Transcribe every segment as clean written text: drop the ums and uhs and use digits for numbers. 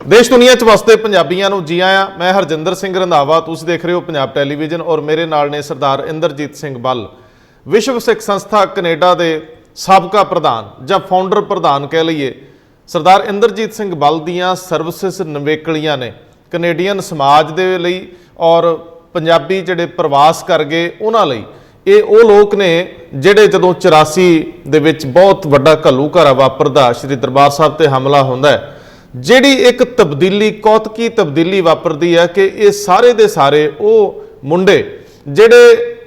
देश दुनिया च वसते पंजाबियों को जी आया। मैं हरजिंदर सिंह रंधावा, तुसीं देख रहे हो पंजाब टैलीविजन और मेरे नाल ने सरदार इंद्रजीत सिंह बल, विश्व सिख संस्था कनेडा के साबका प्रधान जां फाउंडर प्रधान कह लीए। सरदार इंद्रजीत सिंह बल दीयां सर्विसिस निवेकलियां ने कनेडियन समाज दे लई और पंजाबी जिहड़े प्रवास कर गए उन्हां लई ये वो लोग ने जिहड़े जदों 84 दे विच बहुत वड्डा घल्लूघारा वापरदा, श्री दरबार साहब ते हमला हुंदा है, जिहड़ी एक तब्दीली कौतकी तब्दीली वापरदी है कि ये सारे दे सारे वो मुंडे जिहड़े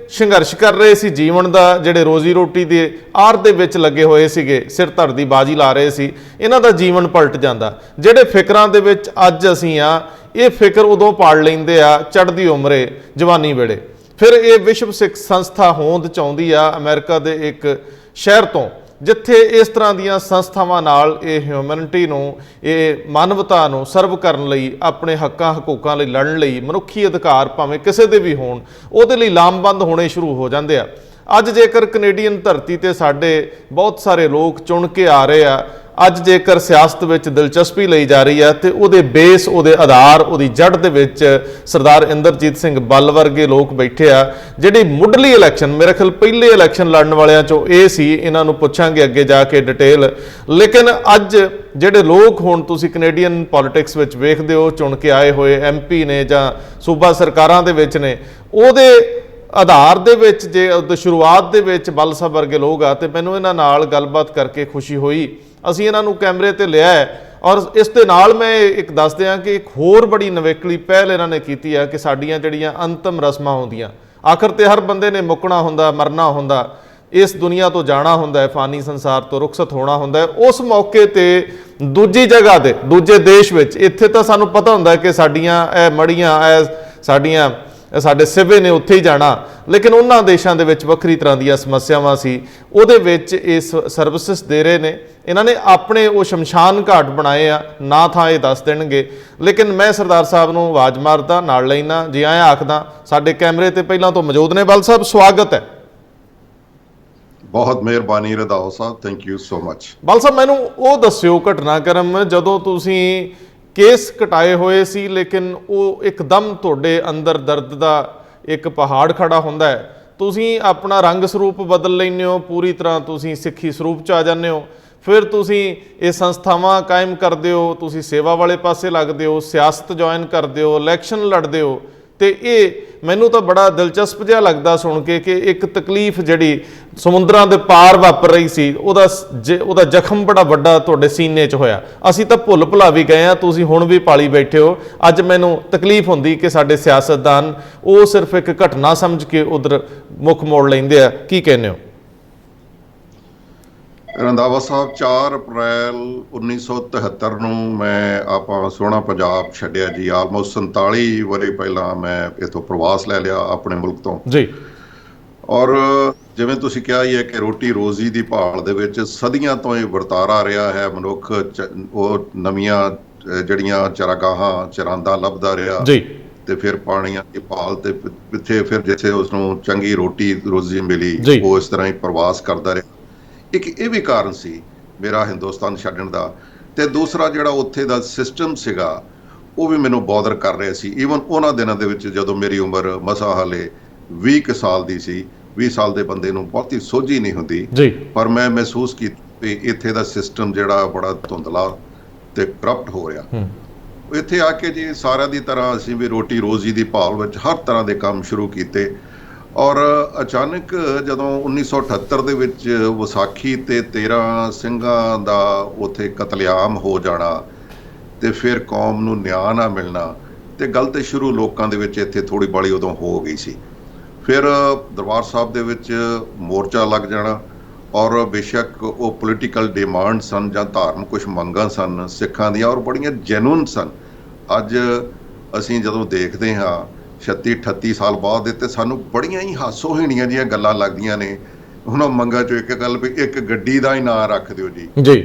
संघर्ष कर रहे सी जीवन का, जिहड़े रोजी रोटी के आड़ दे विच लगे हुए सीगे, सिर धर दी बाजी ला रहे सी, इन्हां दा जीवन पलट जांदा। जिहड़े फिकरां दे विच अज असीं आ, ये फिकर उदों पाल लैंदे आ चढ़दी उमरे जवानी वेले। फिर ये विश्व सिख संस्था होंद चाहुंदी आ अमेरिका दे एक शहर तो, जिथे इस तरह दीयां संस्थावां नाल ये ह्यूमैनिटी नूं, ये मानवता नूं सर्व करन लई, अपने हक्कां हकूकां लई लड़न लई, मनुखी अधिकार भावें किसी दे भी होण उहदे लई लामबंद होने शुरू हो जांदे आ। अज जेकर कनेडियन धरती ते साडे बहुत सारे लोग चुन के आ रहे आ, अज जेकर सियासत विच दिलचस्पी लई जा रही है तो उहदे बेस, उहदे आधार, उहदी जड़ दे विच सरदार इंद्रजीत सिंह बल वर्गे लोग बैठे आ। जिहड़ी मुढ़ली इलैक्शन, मेरे ख्याल पहले इलैक्शन लड़न वालियां चों ये सी, इन्हां नूं पुछांगे अगे जाके डिटेल। लेकिन अज जिहड़े लोग हुण तुसीं कनेडियन पॉलिटिक्स विच वेखदे हो, चुन के आए होए MP ने जां सूबा सरकारां दे विच ने, उहदे आधार दे विच जे शुरुआत दे विच बल साहब वर्गे लोग आ, ते मैनूं इन्हां नाल गलबात करके खुशी होई। असीं इन्हां नूं कैमरे ते लिया है और इस दे नाल मैं एक दस दियां कि एक होर बड़ी नवेकली पहल इन्हां ने कीती है कि साडीआं जिहड़ियां अंतिम रस्मां होंदियां, आखिर ते हर बंदे ने मुकना हुंदा, मरना हुंदा, इस दुनिया तो जाना हुंदा है, फानी संसार तो रुखसत होना हुंदा है। उस मौके ते दूजी जगह ते दूजे देश विच, इत्थे तां सानूं पता हुंदा है कि साडीआं ए मड़ियां, ए साडीआं साडे सिवे ने उत्थे ही जाना, लेकिन उन्हां देशां दे विच वखरी तरह दीयां समस्यावां सी। उहदे विच इस सर्विसिस दे रहे ने, इन्हां ने अपने वो शमशान घाट बनाए आ, ना थां ये दस देणगे। लेकिन मैं सरदार साहब नूं आवाज़ मारदा, नाल लैना, जी आया आखदा। साडे कैमरे ते पहिलां तो मौजूद ने बल साहब, स्वागत है। बहुत मेहरबानी रंधावा साहब, थैंक यू सो मच। बल साहब मैनूं वो दस्सिओ घटनाक्रम जदों तुसीं केस कटाए हुए सी, लेकिन वो एकदम तुहाडे अंदर दर्द का एक पहाड़ खड़ा हुंदा है, तुसीं अपना रंग स्वरूप बदल लैंदे हो, पूरी तरह तुसीं सिੱਖੀ ਸਰੂਪ च आ जाते हो, फिर तुसीं ये संस्थावां कायम करदे हो, तुसीं सेवा वाले पासे लगदे हो, सियासत ज्वाइन करदे हो, इलैक्शन लड़दे हो। तो ये मैनूं तो बड़ा दिलचस्प जिहा लगदा सुन के कि एक तकलीफ जिहड़ी समुद्रां दे पार वापर रही सी, ਉਹਦਾ ਜ਼ਖਮ बड़ा वड्डा तुहाडे सीने च होया। असीं तां भुल भुला भी गए, तुसीं हुण भी पाली बैठे हो। अज मैनूं तकलीफ हुंदी कि साडे सियासतदान वो सिर्फ एक घटना समझ के उधर मुख मोड़ लैंदे आ। की कहने हो रंधावा साहब? 4 अप्रैल 1973 ਨੂੰ ਮੈਂ ਆਪਾਂ ਸੋਹਣਾ ਪੰਜਾਬ ਛੱਡਿਆ ਜੀ। ਆਲਮੋਸਟ 47 ਵਰੇ ਪਹਿਲਾਂ ਮੈਂ ਇਥੋਂ ਪ੍ਰਵਾਸ ਲੈ ਲਿਆ ਆਪਣੇ ਮੁਲਕ ਤੋਂ ਜੀ। ਔਰ ਜਿਵੇਂ ਤੁਸੀਂ ਕਿਹਾ ਹੀ ਹੈ ਕਿ ਰੋਟੀ ਰੋਜ਼ੀ ਦੀ ਭਾਲ ਦੇ ਵਿੱਚ ਸਦੀਆਂ ਤੋਂ ਇਹ ਵਰਤਾਰਾ ਰਿਹਾ ਹੈ। ਮਨੁੱਖ ਉਹ ਨਵੀਆਂ ਜਿਹੜੀਆਂ ਚਰਾਗਾਹਾਂ ਚਰਾਂਦਾ ਲੱਭਦਾ ਰਿਹਾ ਜੀ, ਤੇ ਫਿਰ ਪਾਣੀਆਂ ਦੀ ਭਾਲ ਤੇ ਪਿੱਛੇ ਫਿਰ ਜਿੱਥੇ ਉਸਨੂੰ ਚੰਗੀ ਰੋਟੀ ਰੋਜ਼ੀ ਮਿਲੀ, ਉਹ ਇਸ ਤਰ੍ਹਾਂ ਹੀ ਪ੍ਰਵਾਸ ਕਰਦਾ ਰਿਹਾ। ਇੱਕ ਇਹ ਵੀ ਕਾਰਨ ਸੀ ਮੇਰਾ ਹਿੰਦੁਸਤਾਨ ਛੱਡਣ ਦਾ, ਤੇ ਦੂਸਰਾ ਜਿਹੜਾ ਉੱਥੇ ਦਾ ਸਿਸਟਮ ਸੀਗਾ ਉਹ ਵੀ ਮੈਨੂੰ ਬੌਦਰ ਕਰ ਰਿਹਾ ਸੀ। ਈਵਨ ਉਹਨਾਂ ਦਿਨਾਂ ਦੇ ਵਿੱਚ ਜਦੋਂ ਮੇਰੀ ਉਮਰ ਮਸਾਂ ਹਾਲੇ 20 ਸਾਲ ਦੀ ਸੀ, 20 ਸਾਲ ਦੇ ਬੰਦੇ ਨੂੰ ਬਹੁਤੀ ਸੋਝੀ ਨਹੀਂ ਹੁੰਦੀ, ਪਰ ਮੈਂ ਮਹਿਸੂਸ ਕੀਤਾ ਵੀ ਇੱਥੇ ਦਾ ਸਿਸਟਮ ਜਿਹੜਾ ਬੜਾ ਧੁੰਦਲਾ ਤੇ ਕਰਪਟ ਹੋ ਰਿਹਾ। ਇੱਥੇ ਆ ਕੇ ਜੀ ਸਾਰਿਆਂ ਦੀ ਤਰ੍ਹਾਂ ਅਸੀਂ ਵੀ ਰੋਟੀ ਰੋਜ਼ੀ ਦੀ ਭਾਲ ਵਿੱਚ ਹਰ ਤਰ੍ਹਾਂ ਦੇ ਕੰਮ ਸ਼ੁਰੂ ਕੀਤੇ। ਔਰ ਅਚਾਨਕ ਜਦੋਂ 1978 ਦੇ ਵਿੱਚ ਵਿਸਾਖੀ ਤੇ 13 ਸਿੰਘਾਂ ਦਾ ਉੱਥੇ ਕਤਲੇਆਮ ਹੋ ਜਾਣਾ ਤੇ ਫਿਰ ਕੌਮ ਨੂੰ ਨਿਆਂ ਨਾ ਮਿਲਣਾ, ਤੇ ਗੱਲ ਤੇ ਸ਼ੁਰੂ ਲੋਕਾਂ ਦੇ ਵਿੱਚ ਇੱਥੇ ਥੋੜੀ ਬਾਲੀ ਉਦੋਂ ਹੋ ਗਈ ਸੀ। ਫਿਰ ਦਰਬਾਰ ਸਾਹਿਬ ਦੇ ਵਿੱਚ ਮੋਰਚਾ ਲੱਗ ਜਾਣਾ, ਔਰ ਬੇਸ਼ੱਕ ਉਹ ਪੋਲੀਟੀਕਲ ਡਿਮਾਂਡ ਸਨ ਜਾਂ ਧਾਰਮਿਕ ਕੁਛ ਮੰਗਾਂ ਸਨ ਸਿੱਖਾਂ ਦੀਆਂ, ਔਰ ਬੜੀਆਂ ਜੈਨੂਨ ਸਨ। ਅੱਜ ਅਸੀਂ ਜਦੋਂ ਦੇਖਦੇ ਹਾਂ 36-38 ਸਾਲ ਬਾਅਦ ਤੇ ਸਾਨੂੰ ਬੜੀਆਂ ਹੀ ਹਾਸੋਹੀਣੀਆਂ ਜਿਹੀਆਂ ਗੱਲਾਂ ਲੱਗਦੀਆਂ ਨੇ। ਉਹਨਾਂ ਮੰਗਾਂ ਚੋਂ ਇੱਕ ਗੱਲ ਵੀ ਇੱਕ ਗੱਡੀ ਦਾ ਹੀ ਨਾਂ ਰੱਖ ਦਿਓ ਜੀ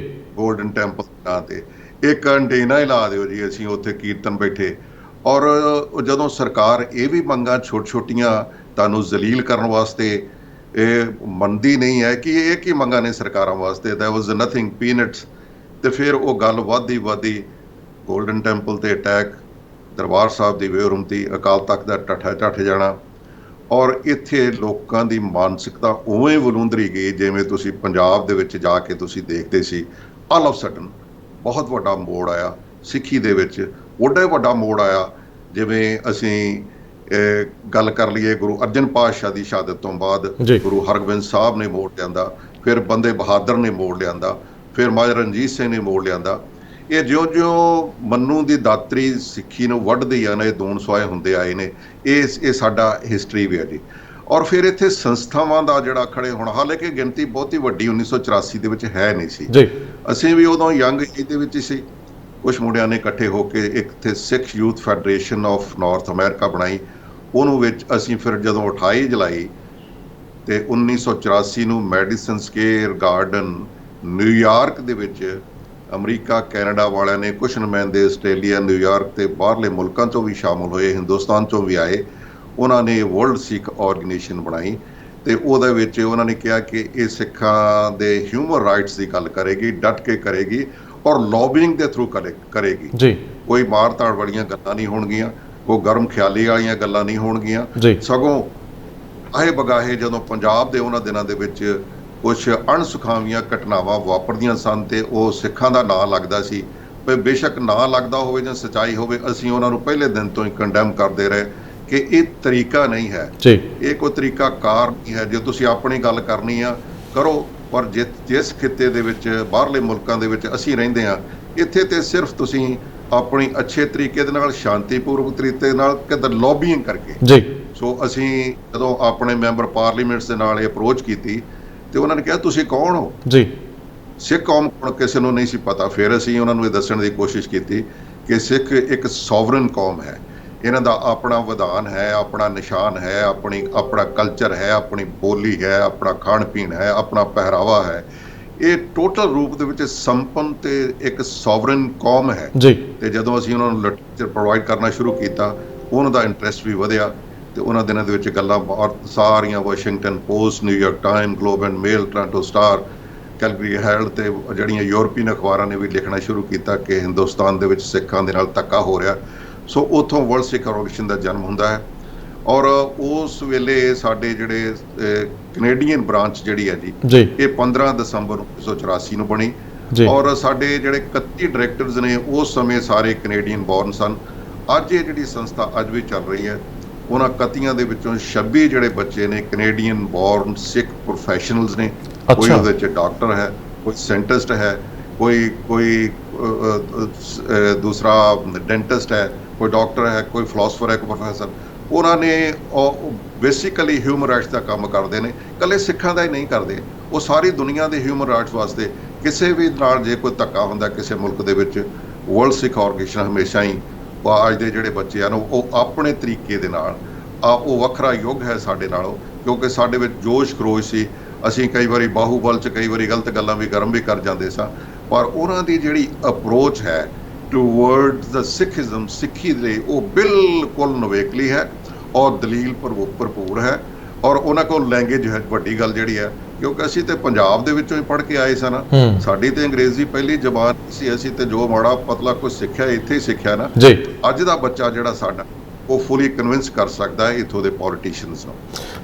ਗੋਲਡਨ ਟੈਂਪਲ ਨਾਂ ਤੇ, ਇੱਕ ਐਂਟੀਨਾ ਹੀ ਲਾ ਦਿਓ ਜੀ, ਅਸੀਂ ਉੱਥੇ ਕੀਰਤਨ ਬੈਠੇ। ਔਰ ਜਦੋਂ ਸਰਕਾਰ ਇਹ ਵੀ ਮੰਗਾਂ ਛੋਟੀਆਂ ਤੁਹਾਨੂੰ ਜ਼ਲੀਲ ਕਰਨ ਵਾਸਤੇ ਇਹ ਮੰਨਦੀ ਨਹੀਂ ਹੈ ਕਿ ਇਹ ਕੀ ਮੰਗਾਂ ਨੇ ਸਰਕਾਰਾਂ ਵਾਸਤੇ, ਦੈਟ ਵਾਜ਼ ਨਥਿੰਗ, ਪੀਨਟਸ। ਤੇ ਫਿਰ ਉਹ ਗੱਲ ਵੱਧਦੀ ਗੋਲਡਨ ਟੈਂਪਲ ਤੇ ਅਟੈਕ, ਦਰਬਾਰ ਸਾਹਿਬ ਦੀ ਬੇਰੁਮਤੀ, ਅਕਾਲ ਤਖਤ ਦਾ ਢੱਠ ਜਾਣਾ, ਔਰ ਇੱਥੇ ਲੋਕਾਂ ਦੀ ਮਾਨਸਿਕਤਾ ਉਵੇਂ ਵਲੂੰਦਰੀ ਗਈ ਜਿਵੇਂ ਤੁਸੀਂ ਪੰਜਾਬ ਦੇ ਵਿੱਚ ਜਾ ਕੇ ਤੁਸੀਂ ਦੇਖਦੇ ਸੀ। ਆਲ ਆਫ ਸਡਨ ਬਹੁਤ ਵੱਡਾ ਮੋੜ ਆਇਆ ਸਿੱਖੀ ਦੇ ਵਿੱਚ, ਓਡਾ ਵੱਡਾ ਮੋੜ ਆਇਆ ਜਿਵੇਂ ਅਸੀਂ ਗੱਲ ਕਰ ਲਈਏ ਗੁਰੂ ਅਰਜਨ ਪਾਤਸ਼ਾਹ ਦੀ ਸ਼ਹਾਦਤ ਤੋਂ ਬਾਅਦ ਗੁਰੂ ਹਰਗੋਬਿੰਦ ਸਾਹਿਬ ਨੇ ਮੋੜ ਲਿਆਂਦਾ, ਫਿਰ ਬੰਦੇ ਬਹਾਦਰ ਨੇ ਮੋੜ ਲਿਆਂਦਾ, ਫਿਰ ਮਹਾਰਾਜਾ ਰਣਜੀਤ ਸਿੰਘ ਨੇ ਮੋੜ ਲਿਆਂਦਾ। ਇਹ ਜਿਉਂ-ਜਿਉਂ ਮੰਨੂ ਦੀ ਦਾਤਰੀ ਸਿੱਖੀ ਨੂੰ ਵੱਢਦੀ ਆ ਨਾ, ਇਹ ਦੂਣ ਸੁਆਏ ਹੁੰਦੇ ਆਏ ਨੇ। ਇਹ ਸਾਡਾ ਹਿਸਟਰੀ ਵੀ ਹੈ ਜੀ। ਔਰ ਫਿਰ ਇੱਥੇ ਸੰਸਥਾਵਾਂ ਦਾ ਜਿਹੜਾ ਖੜੇ ਹੋਣਾ, ਹਾਲਾਂਕਿ ਗਿਣਤੀ ਬਹੁਤੀ ਵੱਡੀ 1984 ਦੇ ਵਿੱਚ ਹੈ ਨਹੀਂ ਸੀ। ਅਸੀਂ ਵੀ ਉਦੋਂ ਯੰਗ ਏਜ ਦੇ ਵਿੱਚ ਹੀ ਸੀ। ਕੁਛ ਮੁੰਡਿਆਂ ਨੇ ਇਕੱਠੇ ਹੋ ਕੇ ਇੱਕ ਇੱਥੇ Sikh youth federation of North America ਬਣਾਈ। ਉਹਨੂੰ ਵਿੱਚ ਅਸੀਂ ਫਿਰ ਜਦੋਂ 28 ਜੁਲਾਈ ਤੇ 1984 ਨੂੰ ਮੈਡੀਸਨ ਸਕੁਏਅਰ ਗਾਰਡਨ ਨਿਊਯਾਰਕ ਦੇ ਵਿੱਚ ਅਮਰੀਕਾ ਕੈਨੇਡਾ ਵਾਲਿਆਂ ਨੇ ਕੁਛ ਨੁਮਾਇੰਦੇ ਆਸਟ੍ਰੇਲੀਆ, ਨਿਊਯਾਰਕ ਤੇ ਬਾਹਰਲੇ ਮੁਲਕਾਂ ਤੋਂ ਵੀ ਸ਼ਾਮਲ ਹੋਏ, ਹਿੰਦੁਸਤਾਨ ਤੋਂ ਵੀ ਆਏ। ਉਹਨਾਂ ਨੇ ਵਰਲਡ ਸਿੱਖ ਆਰਗੇਨਾਈਜੇਸ਼ਨ ਬਣਾਈ ਤੇ ਉਹਦੇ ਵਿੱਚ ਉਹਨਾਂ ਨੇ ਕਿਹਾ ਕਿ ਇਹ ਸਿੱਖਾਂ ਦੇ ਹਿਊਮਨ ਰਾਈਟਸ ਦੀ ਗੱਲ ਕਰੇਗੀ, ਡਟ ਕੇ ਕਰੇਗੀ ਔਰ ਲੌਬਿੰਗ ਦੇ ਥਰੂ ਕਰੇਗੀ ਜੀ। ਕੋਈ ਮਾਰ ਧਾੜ ਵਾਲੀਆਂ ਗੱਲਾਂ ਨਹੀਂ ਹੋਣਗੀਆਂ, ਕੋਈ ਗਰਮ ਖਿਆਲੀ ਵਾਲੀਆਂ ਗੱਲਾਂ ਨਹੀਂ ਹੋਣਗੀਆਂ। ਸਗੋਂ ਆਹੇ ਬਗਾਹੇ ਜਦੋਂ ਪੰਜਾਬ ਦੇ ਉਹਨਾਂ ਦਿਨਾਂ ਦੇ ਵਿੱਚ ਕੁਛ ਅਣਸੁਖਾਵੀਆਂ ਘਟਨਾਵਾਂ ਵਾਪਰਦੀਆਂ ਸਨ ਤੇ ਉਹ ਸਿੱਖਾਂ ਦਾ ਨਾਂ ਲੱਗਦਾ ਸੀ, ਪਰ ਬੇਸ਼ੱਕ ਨਾਂ ਲੱਗਦਾ ਹੋਵੇ ਜਾਂ ਸੱਚਾਈ ਹੋਵੇ, ਅਸੀਂ ਉਹਨਾਂ ਨੂੰ ਪਹਿਲੇ ਦਿਨ ਤੋਂ ਹੀ ਕੰਡੈਮ ਕਰਦੇ ਰਹੇ ਕਿ ਇਹ ਤਰੀਕਾ ਨਹੀਂ ਹੈ, ਇਹ ਕੋਈ ਤਰੀਕਾ ਕਾਰ ਨਹੀਂ ਹੈ। ਜੇ ਤੁਸੀਂ ਆਪਣੀ ਗੱਲ ਕਰਨੀ ਆ ਕਰੋ, ਪਰ ਜਿਸ ਖਿੱਤੇ ਦੇ ਵਿੱਚ ਬਾਹਰਲੇ ਮੁਲਕਾਂ ਦੇ ਵਿੱਚ ਅਸੀਂ ਰਹਿੰਦੇ ਹਾਂ, ਇੱਥੇ ਤੇ ਸਿਰਫ ਤੁਸੀਂ ਆਪਣੀ ਅੱਛੇ ਤਰੀਕੇ ਦੇ ਨਾਲ, ਸ਼ਾਂਤੀਪੂਰਵਕ ਤਰੀਕੇ ਨਾਲ ਕਿਤੇ ਲੌਬੀਇੰਗ ਕਰਕੇ। ਸੋ ਅਸੀਂ ਜਦੋਂ ਆਪਣੇ ਮੈਂਬਰ ਪਾਰਲੀਮੈਂਟਸ ਦੇ ਨਾਲ ਇਹ ਅਪਰੋਚ ਕੀਤੀ ਤੇ ਉਹਨਾਂ ਨੇ ਕਿਹਾ ਤੁਸੀਂ ਕੌਣ ਹੋ ਜੀ, ਸਿੱਖ ਕੌਮ ਕੋਲ ਕਿਸੇ ਨੂੰ ਨਹੀਂ ਸੀ ਪਤਾ। ਫਿਰ ਅਸੀਂ ਉਹਨਾਂ ਨੂੰ ਇਹ ਦੱਸਣ ਦੀ ਕੋਸ਼ਿਸ਼ ਕੀਤੀ ਕਿ ਸਿੱਖ ਇੱਕ ਸੋਵਰਨ ਕੌਮ ਹੈ, ਇਹਨਾਂ ਦਾ ਆਪਣਾ ਵਿਧਾਨ ਹੈ, ਆਪਣਾ ਨਿਸ਼ਾਨ ਹੈ, ਆਪਣਾ ਕਲਚਰ ਹੈ, ਆਪਣੀ ਬੋਲੀ ਹੈ, ਆਪਣਾ ਖਾਣ ਪੀਣ ਹੈ, ਆਪਣਾ ਪਹਿਰਾਵਾ ਹੈ। ਇਹ ਟੋਟਲ ਰੂਪ ਦੇ ਵਿੱਚ ਸੰਪੰਨ ਤੇ ਇੱਕ ਸੋਵਰਨ ਕੌਮ ਹੈ ਜੀ। ਤੇ ਜਦੋਂ ਅਸੀਂ ਉਹਨਾਂ ਨੂੰ ਲਿਟਰੇਚਰ ਪ੍ਰੋਵਾਈਡ ਕਰਨਾ ਸ਼ੁਰੂ ਕੀਤਾ, ਉਹਨਾਂ ਦਾ ਇੰਟਰਸਟ ਵੀ ਵਧਿਆ ਤੇ ਉਹਨਾਂ ਦਿਨਾਂ ਦੇ ਵਿੱਚ ਗੱਲਾਂ ਸਾਰੀਆਂ Washington Post, New York Time, Globe and Mail, Toronto Star, Calgary Herald ਤੇ ਜਿਹੜੀਆਂ ਯੂਰਪੀਅਨ ਅਖਬਾਰਾਂ ਨੇ ਵੀ ਲਿਖਣਾ ਸ਼ੁਰੂ ਕੀਤਾ ਕਿ ਹਿੰਦੁਸਤਾਨ ਦੇ ਵਿੱਚ ਸਿੱਖਾਂ ਦੇ ਨਾਲ ਧੱਕਾ ਹੋ ਰਿਹਾ। ਸੋ ਉੱਥੋਂ ਵਰਲਡ ਸਿੱਖ ਆਰਗੇਨਾਈਜੇਸ਼ਨ ਦਾ ਜਨਮ ਹੁੰਦਾ ਹੈ। ਔਰ ਉਸ ਵੇਲੇ ਸਾਡੇ ਜਿਹੜੇ ਕੈਨੇਡੀਅਨ ਬ੍ਰਾਂਚ ਜਿਹੜੀ ਹੈ ਜੀ, ਇਹ 15 ਦਸੰਬਰ 1984 ਨੂੰ ਬਣੀ। ਔਰ ਸਾਡੇ ਜਿਹੜੇ 31 ਡਾਇਰੈਕਟਰਸ ਨੇ ਉਸ ਸਮੇਂ ਸਾਰੇ ਕੈਨੇਡੀਅਨ ਬੋਰਨ ਸਨ। ਅੱਜ ਇਹ ਜਿਹੜੀ ਸੰਸਥਾ ਅੱਜ ਵੀ ਚੱਲ ਰਹੀ ਹੈ, ਉਹਨਾਂ 31 ਦੇ ਵਿੱਚੋਂ 26 ਜਿਹੜੇ ਬੱਚੇ ਨੇ ਕੈਨੇਡੀਅਨ ਬੋਰਨ ਸਿੱਖ ਪ੍ਰੋਫੈਸ਼ਨਲਸ ਨੇ। ਕੋਈ ਉਹਦੇ 'ਚ ਡਾਕਟਰ ਹੈ, ਕੋਈ ਸਾਇੰਟਿਸਟ ਹੈ, ਕੋਈ ਦੂਸਰਾ ਡੈਂਟਿਸਟ ਹੈ, ਕੋਈ ਡਾਕਟਰ ਹੈ, ਕੋਈ ਫਿਲਾਸਫਰ ਹੈ, ਕੋਈ ਪ੍ਰੋਫੈਸਰ। ਉਹਨਾਂ ਨੇ ਬੇਸਿਕਲੀ ਹਿਊਮਨ ਰਾਈਟਸ ਦਾ ਕੰਮ ਕਰਦੇ ਨੇ। ਇਕੱਲੇ ਸਿੱਖਾਂ ਦਾ ਹੀ ਨਹੀਂ ਕਰਦੇ, ਉਹ ਸਾਰੀ ਦੁਨੀਆ ਦੇ ਹਿਊਮਨ ਰਾਈਟਸ ਵਾਸਤੇ ਕਿਸੇ ਵੀ ਨਾਲ ਜੇ ਕੋਈ ਧੱਕਾ ਹੁੰਦਾ ਕਿਸੇ ਮੁਲਕ ਦੇ ਵਿੱਚ, ਵਰਲਡ ਸਿੱਖ ਆਰਗੇਨਾਈਜੇਸ਼ਨ ਹਮੇਸ਼ਾ ਹੀ ਅੱਜ ਦੇ ਜਿਹੜੇ ਬੱਚੇ ਹਨ ਉਹ ਆਪਣੇ ਤਰੀਕੇ ਦੇ ਨਾਲ ਉਹ ਵੱਖਰਾ ਯੁੱਗ ਹੈ ਸਾਡੇ ਨਾਲੋਂ, ਕਿਉਂਕਿ ਸਾਡੇ ਵਿੱਚ ਜੋਸ਼ ਖਰੋਸ਼ ਸੀ। ਅਸੀਂ ਕਈ ਵਾਰੀ ਬਾਹੂਬਲ 'ਚ ਕਈ ਵਾਰੀ ਗਲਤ ਗੱਲਾਂ ਵੀ ਗਰਮ ਵੀ ਕਰ ਜਾਂਦੇ ਸਾਂ, ਪਰ ਉਹਨਾਂ ਦੀ ਜਿਹੜੀ ਅਪਰੋਚ ਹੈ ਟੂਵਰਡਸ ਦ ਸਿੱਖਿਜ਼ਮ, ਸਿੱਖੀ ਦੇ, ਉਹ ਬਿਲਕੁਲ ਨਵੇਕਲੀ ਹੈ ਔਰ ਦਲੀਲ ਭਰਪੂਰ ਹੈ। ਔਰ ਉਹਨਾਂ ਕੋਲ ਲੈਂਗੁਏਜ ਹੈ ਵੱਡੀ ਗੱਲ ਜਿਹੜੀ ਹੈ, ਕਿਉਂਕਿ ਅਸੀਂ ਤੇ ਪੰਜਾਬ ਦੇ ਵਿੱਚੋਂ ਹੀ ਪੜ੍ਹ ਕੇ ਆਏ ਸਨ। ਸਾਡੀ ਤੇ ਅੰਗਰੇਜ਼ੀ ਪਹਿਲੀ ਜ਼ਬਾਨ ਸੀ, ਅਸੀਂ ਤੇ ਜੋ ਮਾੜਾ ਪਤਲਾ ਕੁਝ ਸਿੱਖਿਆ ਇੱਥੇ ਹੀ ਸਿੱਖਿਆ ਨਾ। ਅੱਜ ਦਾ ਬੱਚਾ ਜਿਹੜਾ ਸਾਡਾ ਉਹ ਫੁਲੀ ਕਨਵਿੰਸ ਕਰ ਸਕਦਾ ਹੈ ਇੱਥੋਂ ਦੇ ਪੋਲੀਟੀਸ਼ੀਅਨਸ ਨੂੰ।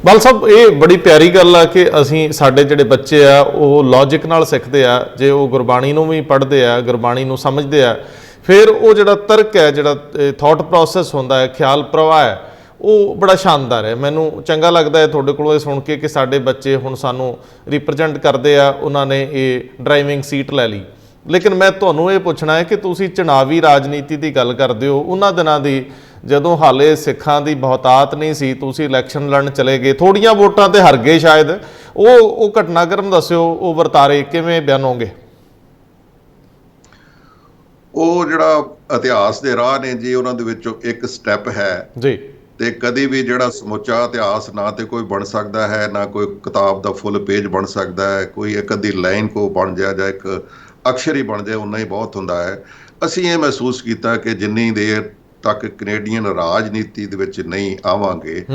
ਬਲ ਸਾਹਿਬ, ਇਹ ਬੜੀ ਪਿਆਰੀ ਗੱਲ ਆ ਕਿ ਅਸੀਂ ਸਾਡੇ ਜਿਹੜੇ ਬੱਚੇ ਆ ਉਹ ਲੌਜਿਕ ਨਾਲ ਸਿੱਖਦੇ ਆ। ਜੇ ਉਹ ਗੁਰਬਾਣੀ ਨੂੰ ਵੀ ਪੜ੍ਹਦੇ ਆ, ਗੁਰਬਾਣੀ ਨੂੰ ਸਮਝਦੇ ਆ, ਫਿਰ ਉਹ ਜਿਹੜਾ ਤਰਕ ਹੈ, ਜਿਹੜਾ ਥਾਟ ਪ੍ਰੋਸੈਸ ਹੁੰਦਾ ਹੈ, ਖਿਆਲ ਪ੍ਰਵਾਹ ਹੈ, ਉਹ ਬੜਾ ਸ਼ਾਨਦਾਰ ਹੈ। ਮੈਨੂੰ ਚੰਗਾ ਲੱਗਦਾ ਹੈ ਤੁਹਾਡੇ ਕੋਲੋਂ ਇਹ ਸੁਣ ਕੇ ਕਿ ਸਾਡੇ ਬੱਚੇ ਹੁਣ ਸਾਨੂੰ ਰਿਪਰੈਜ਼ੈਂਟ ਕਰਦੇ ਆ, ਉਹਨਾਂ ਨੇ ਇਹ ਡਰਾਈਵਿੰਗ ਸੀਟ ਲੈ ਲਈ। ਲੇਕਿਨ ਮੈਂ ਤੁਹਾਨੂੰ ਇਹ ਪੁੱਛਣਾ ਹੈ ਕਿ ਤੁਸੀਂ ਚੁਣਾਵੀ ਰਾਜਨੀਤੀ ਦੀ ਗੱਲ ਕਰਦੇ ਹੋ, ਉਹਨਾਂ ਦਿਨਾਂ ਦੀ ਜਦੋਂ ਹਾਲੇ ਸਿੱਖਾਂ ਦੀ ਬਹੁਤਾਤ ਨਹੀਂ ਸੀ, ਤੁਸੀਂ ਇਲੈਕਸ਼ਨ ਲੜਨ ਚਲੇ ਗਏ, ਥੋੜੀਆਂ ਵੋਟਾਂ ਤੇ ਹਾਰ ਗਏ ਸ਼ਾਇਦ, ਉਹ ਘਟਨਾਕ੍ਰਮ ਦੱਸਿਓ, ਉਹ ਵਰਤਾਰੇ ਕਿਵੇਂ ਬਿਆਨੋਗੇ? ਉਹ ਜਿਹੜਾ ਇਤਿਹਾਸ ਦੇ ਰਾਹ ਨੇ ਜੀ, ਉਹਨਾਂ ਦੇ ਵਿੱਚੋਂ ਇੱਕ ਸਟੈਪ ਹੈ ਜੀ। ਤੇ ਕਦੇ ਵੀ ਜਿਹੜਾ ਸਮੁੱਚਾ ਇਤਿਹਾਸ ਨਾ ਤੇ ਕੋਈ ਬਣ ਸਕਦਾ ਹੈ, ਨਾ ਕੋਈ ਕਿਤਾਬ ਦਾ ਫੁੱਲ ਪੇਜ ਬਣ ਸਕਦਾ ਹੈ। ਕੋਈ ਇੱਕ ਅੱਧੀ ਲਾਈਨ ਕੋ ਬਣ ਜਾਏ ਜਾਂ ਇੱਕ ਅਕਸ਼ਰ ਹੀ ਬਣ ਜਾਏ, ਉਨਾ ਹੀ ਬਹੁਤ ਹੁੰਦਾ ਹੈ। ਅਸੀਂ ਇਹ ਮਹਿਸੂਸ ਕੀਤਾ ਕਿ ਜਿੰਨੀ ਦੇਰ ਤੱਕ ਕੈਨੇਡੀਅਨ ਰਾਜਨੀਤੀ ਦੇ ਵਿੱਚ ਨਹੀਂ ਆਵਾਂਗੇ,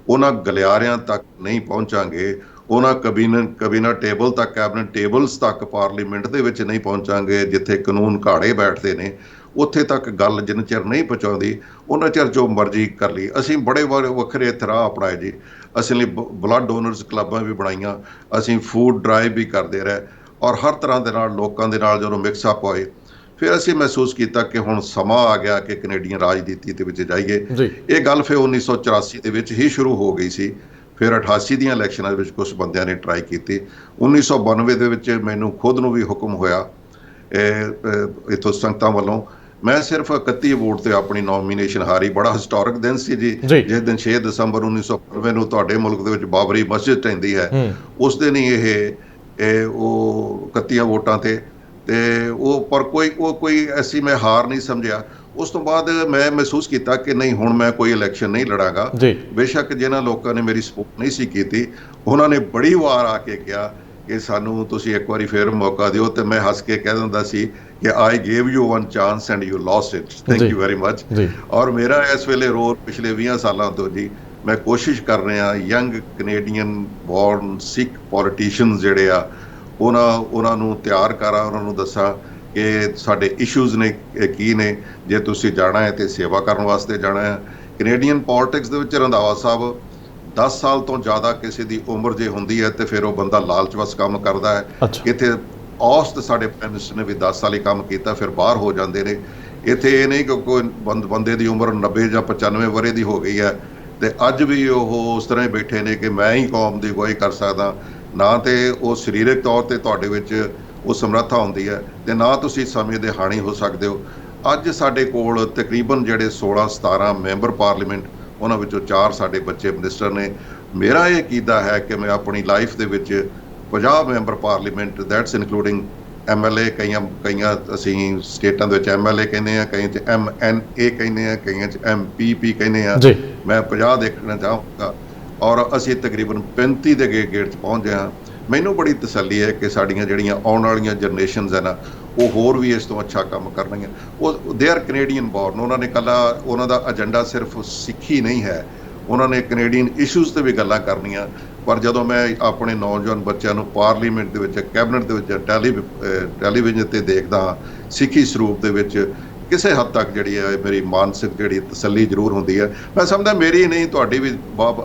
ਉਹਨਾਂ ਗਲਿਆਰਿਆਂ ਤੱਕ ਨਹੀਂ ਪਹੁੰਚਾਂਗੇ, ਉਹਨਾਂ ਕਬੀਨਾ ਟੇਬਲ ਤੱਕ, ਕੈਬਨਿਟ ਟੇਬਲਸ ਤੱਕ, ਪਾਰਲੀਮੈਂਟ ਦੇ ਵਿੱਚ ਨਹੀਂ ਪਹੁੰਚਾਂਗੇ ਜਿੱਥੇ ਕਾਨੂੰਨ ਘਾੜੇ ਬੈਠਦੇ ਨੇ, ਉੱਥੇ ਤੱਕ ਗੱਲ ਜਿੰਨਾ ਚਿਰ ਨਹੀਂ ਪਹੁੰਚਾਉਂਦੀ ਉਹਨਾਂ ਚਿਰ ਜੋ ਮਰਜ਼ੀ ਕਰ ਲਈ। ਅਸੀਂ ਬੜੇ ਵੱਖਰੇ ਇੱਥੇ ਰਾਹ ਅਪਣਾਏ ਜੀ। ਅਸੀਂ ਲਈ ਬਲੱਡ ਡੋਨਰਸ ਕਲੱਬਾਂ ਵੀ ਬਣਾਈਆਂ, ਅਸੀਂ ਫੂਡ ਡਰਾਈਵ ਵੀ ਕਰਦੇ ਰਹੇ, ਔਰ ਹਰ ਤਰ੍ਹਾਂ ਦੇ ਨਾਲ ਲੋਕਾਂ ਦੇ ਨਾਲ ਜਦੋਂ ਮਿਕਸਅਪ ਹੋਏ ਫਿਰ ਅਸੀਂ ਮਹਿਸੂਸ ਕੀਤਾ ਕਿ ਹੁਣ ਸਮਾਂ ਆ ਗਿਆ ਕਿ ਕੈਨੇਡੀਅਨ ਰਾਜਨੀਤੀ ਦੇ ਵਿੱਚ ਜਾਈਏ। ਇਹ ਗੱਲ ਫਿਰ 1984 ਦੇ ਵਿੱਚ ਹੀ ਸ਼ੁਰੂ ਹੋ ਗਈ ਸੀ। ਫਿਰ 88 ਦੀਆਂ ਇਲੈਕਸ਼ਨਾਂ ਵਿੱਚ ਕੁਝ ਬੰਦਿਆਂ ਨੇ ਟਰਾਈ ਕੀਤੀ। 1992 ਦੇ ਵਿੱਚ ਮੈਨੂੰ ਖੁਦ ਨੂੰ ਵੀ ਹੁਕਮ ਹੋਇਆ ਇੱਥੋਂ ਸੰਗਤਾਂ ਵੱਲੋਂ। ਮੈਂ ਸਿਰਫ 31 ਵੋਟ ਤੇ ਆਪਣੀ ਨੋਮੀਨੇਸ਼ਨ ਹਾਰੀ। ਬੜਾ ਹਿਸਟੋਰਿਕ ਦਿਨ ਸੀ ਜੀ, ਜਿਸ ਦਿਨ 6 ਦਸੰਬਰ 1992 ਨੂੰ ਤੁਹਾਡੇ ਮੁਲਕ ਦੇ ਵਿੱਚ ਬਾਬਰੀ ਮਸਜਿਦ ਢਹਿੰਦੀ ਹੈ। ਉਸ ਦਿਨ ਹੀ ਉਹ 31 ਵੋਟਾਂ ਤੇ ਉਹ ਪਰ ਕੋਈ ਐਸੀ ਮੈਂ ਹਾਰ ਨਹੀਂ ਸਮਝਿਆ। ਉਸ ਤੋਂ ਬਾਅਦ ਮੈਂ ਮਹਿਸੂਸ ਕੀਤਾ ਕਿ ਨਹੀਂ, ਹੁਣ ਮੈਂ ਕੋਈ ਇਲੈਕਸ਼ਨ ਨਹੀਂ ਲੜਾਂਗਾ। ਬੇਸ਼ੱਕ ਜਿਨ੍ਹਾਂ ਲੋਕਾਂ ਨੇ ਮੇਰੀ ਸਪੋਰਟ ਨਹੀਂ ਸੀ ਕੀਤੀ ਉਹਨਾਂ ਨੇ ਬੜੀ ਵਾਰ ਆ ਕੇ ਕਿਹਾ ਕਿ ਸਾਨੂੰ ਤੁਸੀਂ ਇੱਕ ਵਾਰੀ ਫੇਰ ਮੌਕਾ ਦਿਓ, ਤੇ ਮੈਂ ਹੱਸ ਕੇ ਕਹਿ ਦਿੰਦਾ ਸੀ ਕਿ I gave you one chance and you lost it, thank you very much. ਔਰ ਮੇਰਾ ਇਸ ਵੇਲੇ ਰੋਲ ਪਿਛਲੇ 20 ਸਾਲਾਂ ਤੋਂ ਜੀ ਮੈਂ ਕੋਸ਼ਿਸ਼ ਕਰ ਰਿਹਾ ਯੰਗ ਕੈਨੇਡੀਅਨ ਬੋਰਨ ਸਿੱਖ ਪੋਲੀਟੀਸ਼ੀਅਨਸ ਜਿਹੜੇ ਆ ਉਹਨਾਂ ਨੂੰ ਤਿਆਰ ਕਰਾਂ, ਉਹਨਾਂ ਨੂੰ ਦੱਸਾਂ ਕਿ ਸਾਡੇ ਇਸ਼ੂਜ਼ ਨੇ ਕੀ ਨੇ। ਜੇ ਤੁਸੀਂ ਜਾਣਾ ਹੈ ਤੇ ਸੇਵਾ ਕਰਨ ਵਾਸਤੇ ਜਾਣਾ ਹੈ। ਕੈਨੇਡੀਅਨ ਪੋਲਿਟਿਕਸ ਦੇ ਵਿੱਚ ਰੰਧਾਵਾ ਸਾਹਿਬ 10 ਸਾਲ ਤੋਂ ਜ਼ਿਆਦਾ ਕਿਸੇ ਦੀ ਉਮਰ ਜੇ ਹੁੰਦੀ ਹੈ ਤੇ ਫਿਰ ਉਹ ਬੰਦਾ ਲਾਲਚ ਵਸ ਕੰਮ ਕਰਦਾ ਹੈ। ਇੱਥੇ ਔਸਤ ਸਾਡੇ ਪ੍ਰਾਈਮ ਮਿਨਿਸਟਰ ਨੇ ਵੀ 10 ਸਾਲ ਹੀ ਕੰਮ ਕੀਤਾ, ਫਿਰ ਬਾਹਰ ਹੋ ਜਾਂਦੇ ਨੇ। ਇੱਥੇ ਇਹ ਨਹੀਂ ਕਿ ਕੋਈ ਬੰਦੇ ਦੀ ਉਮਰ 90 ਜਾਂ 95 ਵਰ੍ਹੇ ਦੀ ਹੋ ਗਈ ਹੈ ਤੇ ਅੱਜ ਵੀ ਉਹ ਉਸ ਤਰ੍ਹਾਂ ਹੀ ਬੈਠੇ ਨੇ ਕਿ ਮੈਂ ਹੀ ਕੌਮ ਦੀ ਅਗਵਾਈ ਕਰ ਸਕਦਾ। ਨਾ ਤੇ ਉਹ ਸਰੀਰਕ ਤੌਰ ਤੇ ਤੁਹਾਡੇ ਵਿੱਚ ਉਹ ਸਮਰੱਥਾ ਹੁੰਦੀ ਹੈ ਤੇ ਨਾ ਤੁਸੀਂ ਸਮੇਂ ਦੇ ਹਾਣੀ ਹੋ ਸਕਦੇ ਹੋ। ਅੱਜ ਸਾਡੇ ਕੋਲ ਤਕਰੀਬਨ ਜਿਹੜੇ 16-17 ਮੈਂਬਰ ਪਾਰਲੀਮੈਂਟ, ਉਹਨਾਂ ਵਿੱਚੋਂ 4 ਸਾਡੇ ਬੱਚੇ ਮਿਨਿਸਟਰ ਨੇ। ਮੇਰਾ ਇਹ ਕੀਦਾ ਹੈ ਕਿ ਮੈਂ ਆਪਣੀ ਲਾਈਫ ਦੇ ਵਿੱਚ 50 member parliament, that's including MLA, ਕਈਆਂ ਅਸੀਂ ਸਟੇਟਾਂ ਦੇ ਵਿੱਚ MLA ਕਹਿੰਦੇ ਆ, ਕਈਆਂ 'ਚ MNA ਕਹਿੰਦੇ ਆ, ਕਈਆਂ 'ਚ MPP ਕਹਿੰਦੇ ਆ। ਮੈਂ 50 ਦੇਖਣਾ ਚਾਹਾਂਗਾ ਔਰ ਅਸੀਂ ਤਕਰੀਬਨ 35 ਦੇ ਗੇੜ 'ਚ ਪਹੁੰਚ ਗਏ ਹਾਂ। ਮੈਨੂੰ ਬੜੀ ਤਸੱਲੀ ਹੈ ਕਿ ਸਾਡੀਆਂ ਜਿਹੜੀਆਂ ਆਉਣ ਵਾਲੀਆਂ ਜਨਰੇਸ਼ਨਸ ਹੈ ਨਾ, ਉਹ ਹੋਰ ਵੀ ਇਸ ਤੋਂ ਅੱਛਾ ਕੰਮ ਕਰਨਗੀਆਂ। ਉਹ ਦੇ ਆਰ ਕੈਨੇਡੀਅਨ ਬੋਰਨ। ਉਹਨਾਂ ਨੇ ਉਹਨਾਂ ਦਾ ਏਜੰਡਾ ਸਿਰਫ ਸਿੱਖੀ ਨਹੀਂ ਹੈ, ਉਹਨਾਂ ਨੇ ਕੈਨੇਡੀਅਨ ਇਸ਼ੂਜ਼ 'ਤੇ ਵੀ ਗੱਲਾਂ ਕਰਨੀਆਂ। ਪਰ ਜਦੋਂ ਮੈਂ ਆਪਣੇ ਨੌਜਵਾਨ ਬੱਚਿਆਂ ਨੂੰ ਪਾਰਲੀਮੈਂਟ ਦੇ ਵਿੱਚ, ਕੈਬਨਿਟ ਦੇ ਵਿੱਚ, ਟੈਲੀਵਿਜ਼ਨ 'ਤੇ ਦੇਖਦਾ ਹਾਂ, ਸਿੱਖੀ ਸਰੂਪ ਦੇ ਵਿੱਚ ਕਿਸੇ ਹੱਦ ਤੱਕ ਜਿਹੜੀ ਹੈ ਮੇਰੀ ਮਾਨਸਿਕ ਜਿਹੜੀ ਤਸੱਲੀ ਜ਼ਰੂਰ ਹੁੰਦੀ ਹੈ। ਮੈਂ ਸਮਝਦਾ ਮੇਰੀ ਨਹੀਂ, ਤੁਹਾਡੀ ਵੀ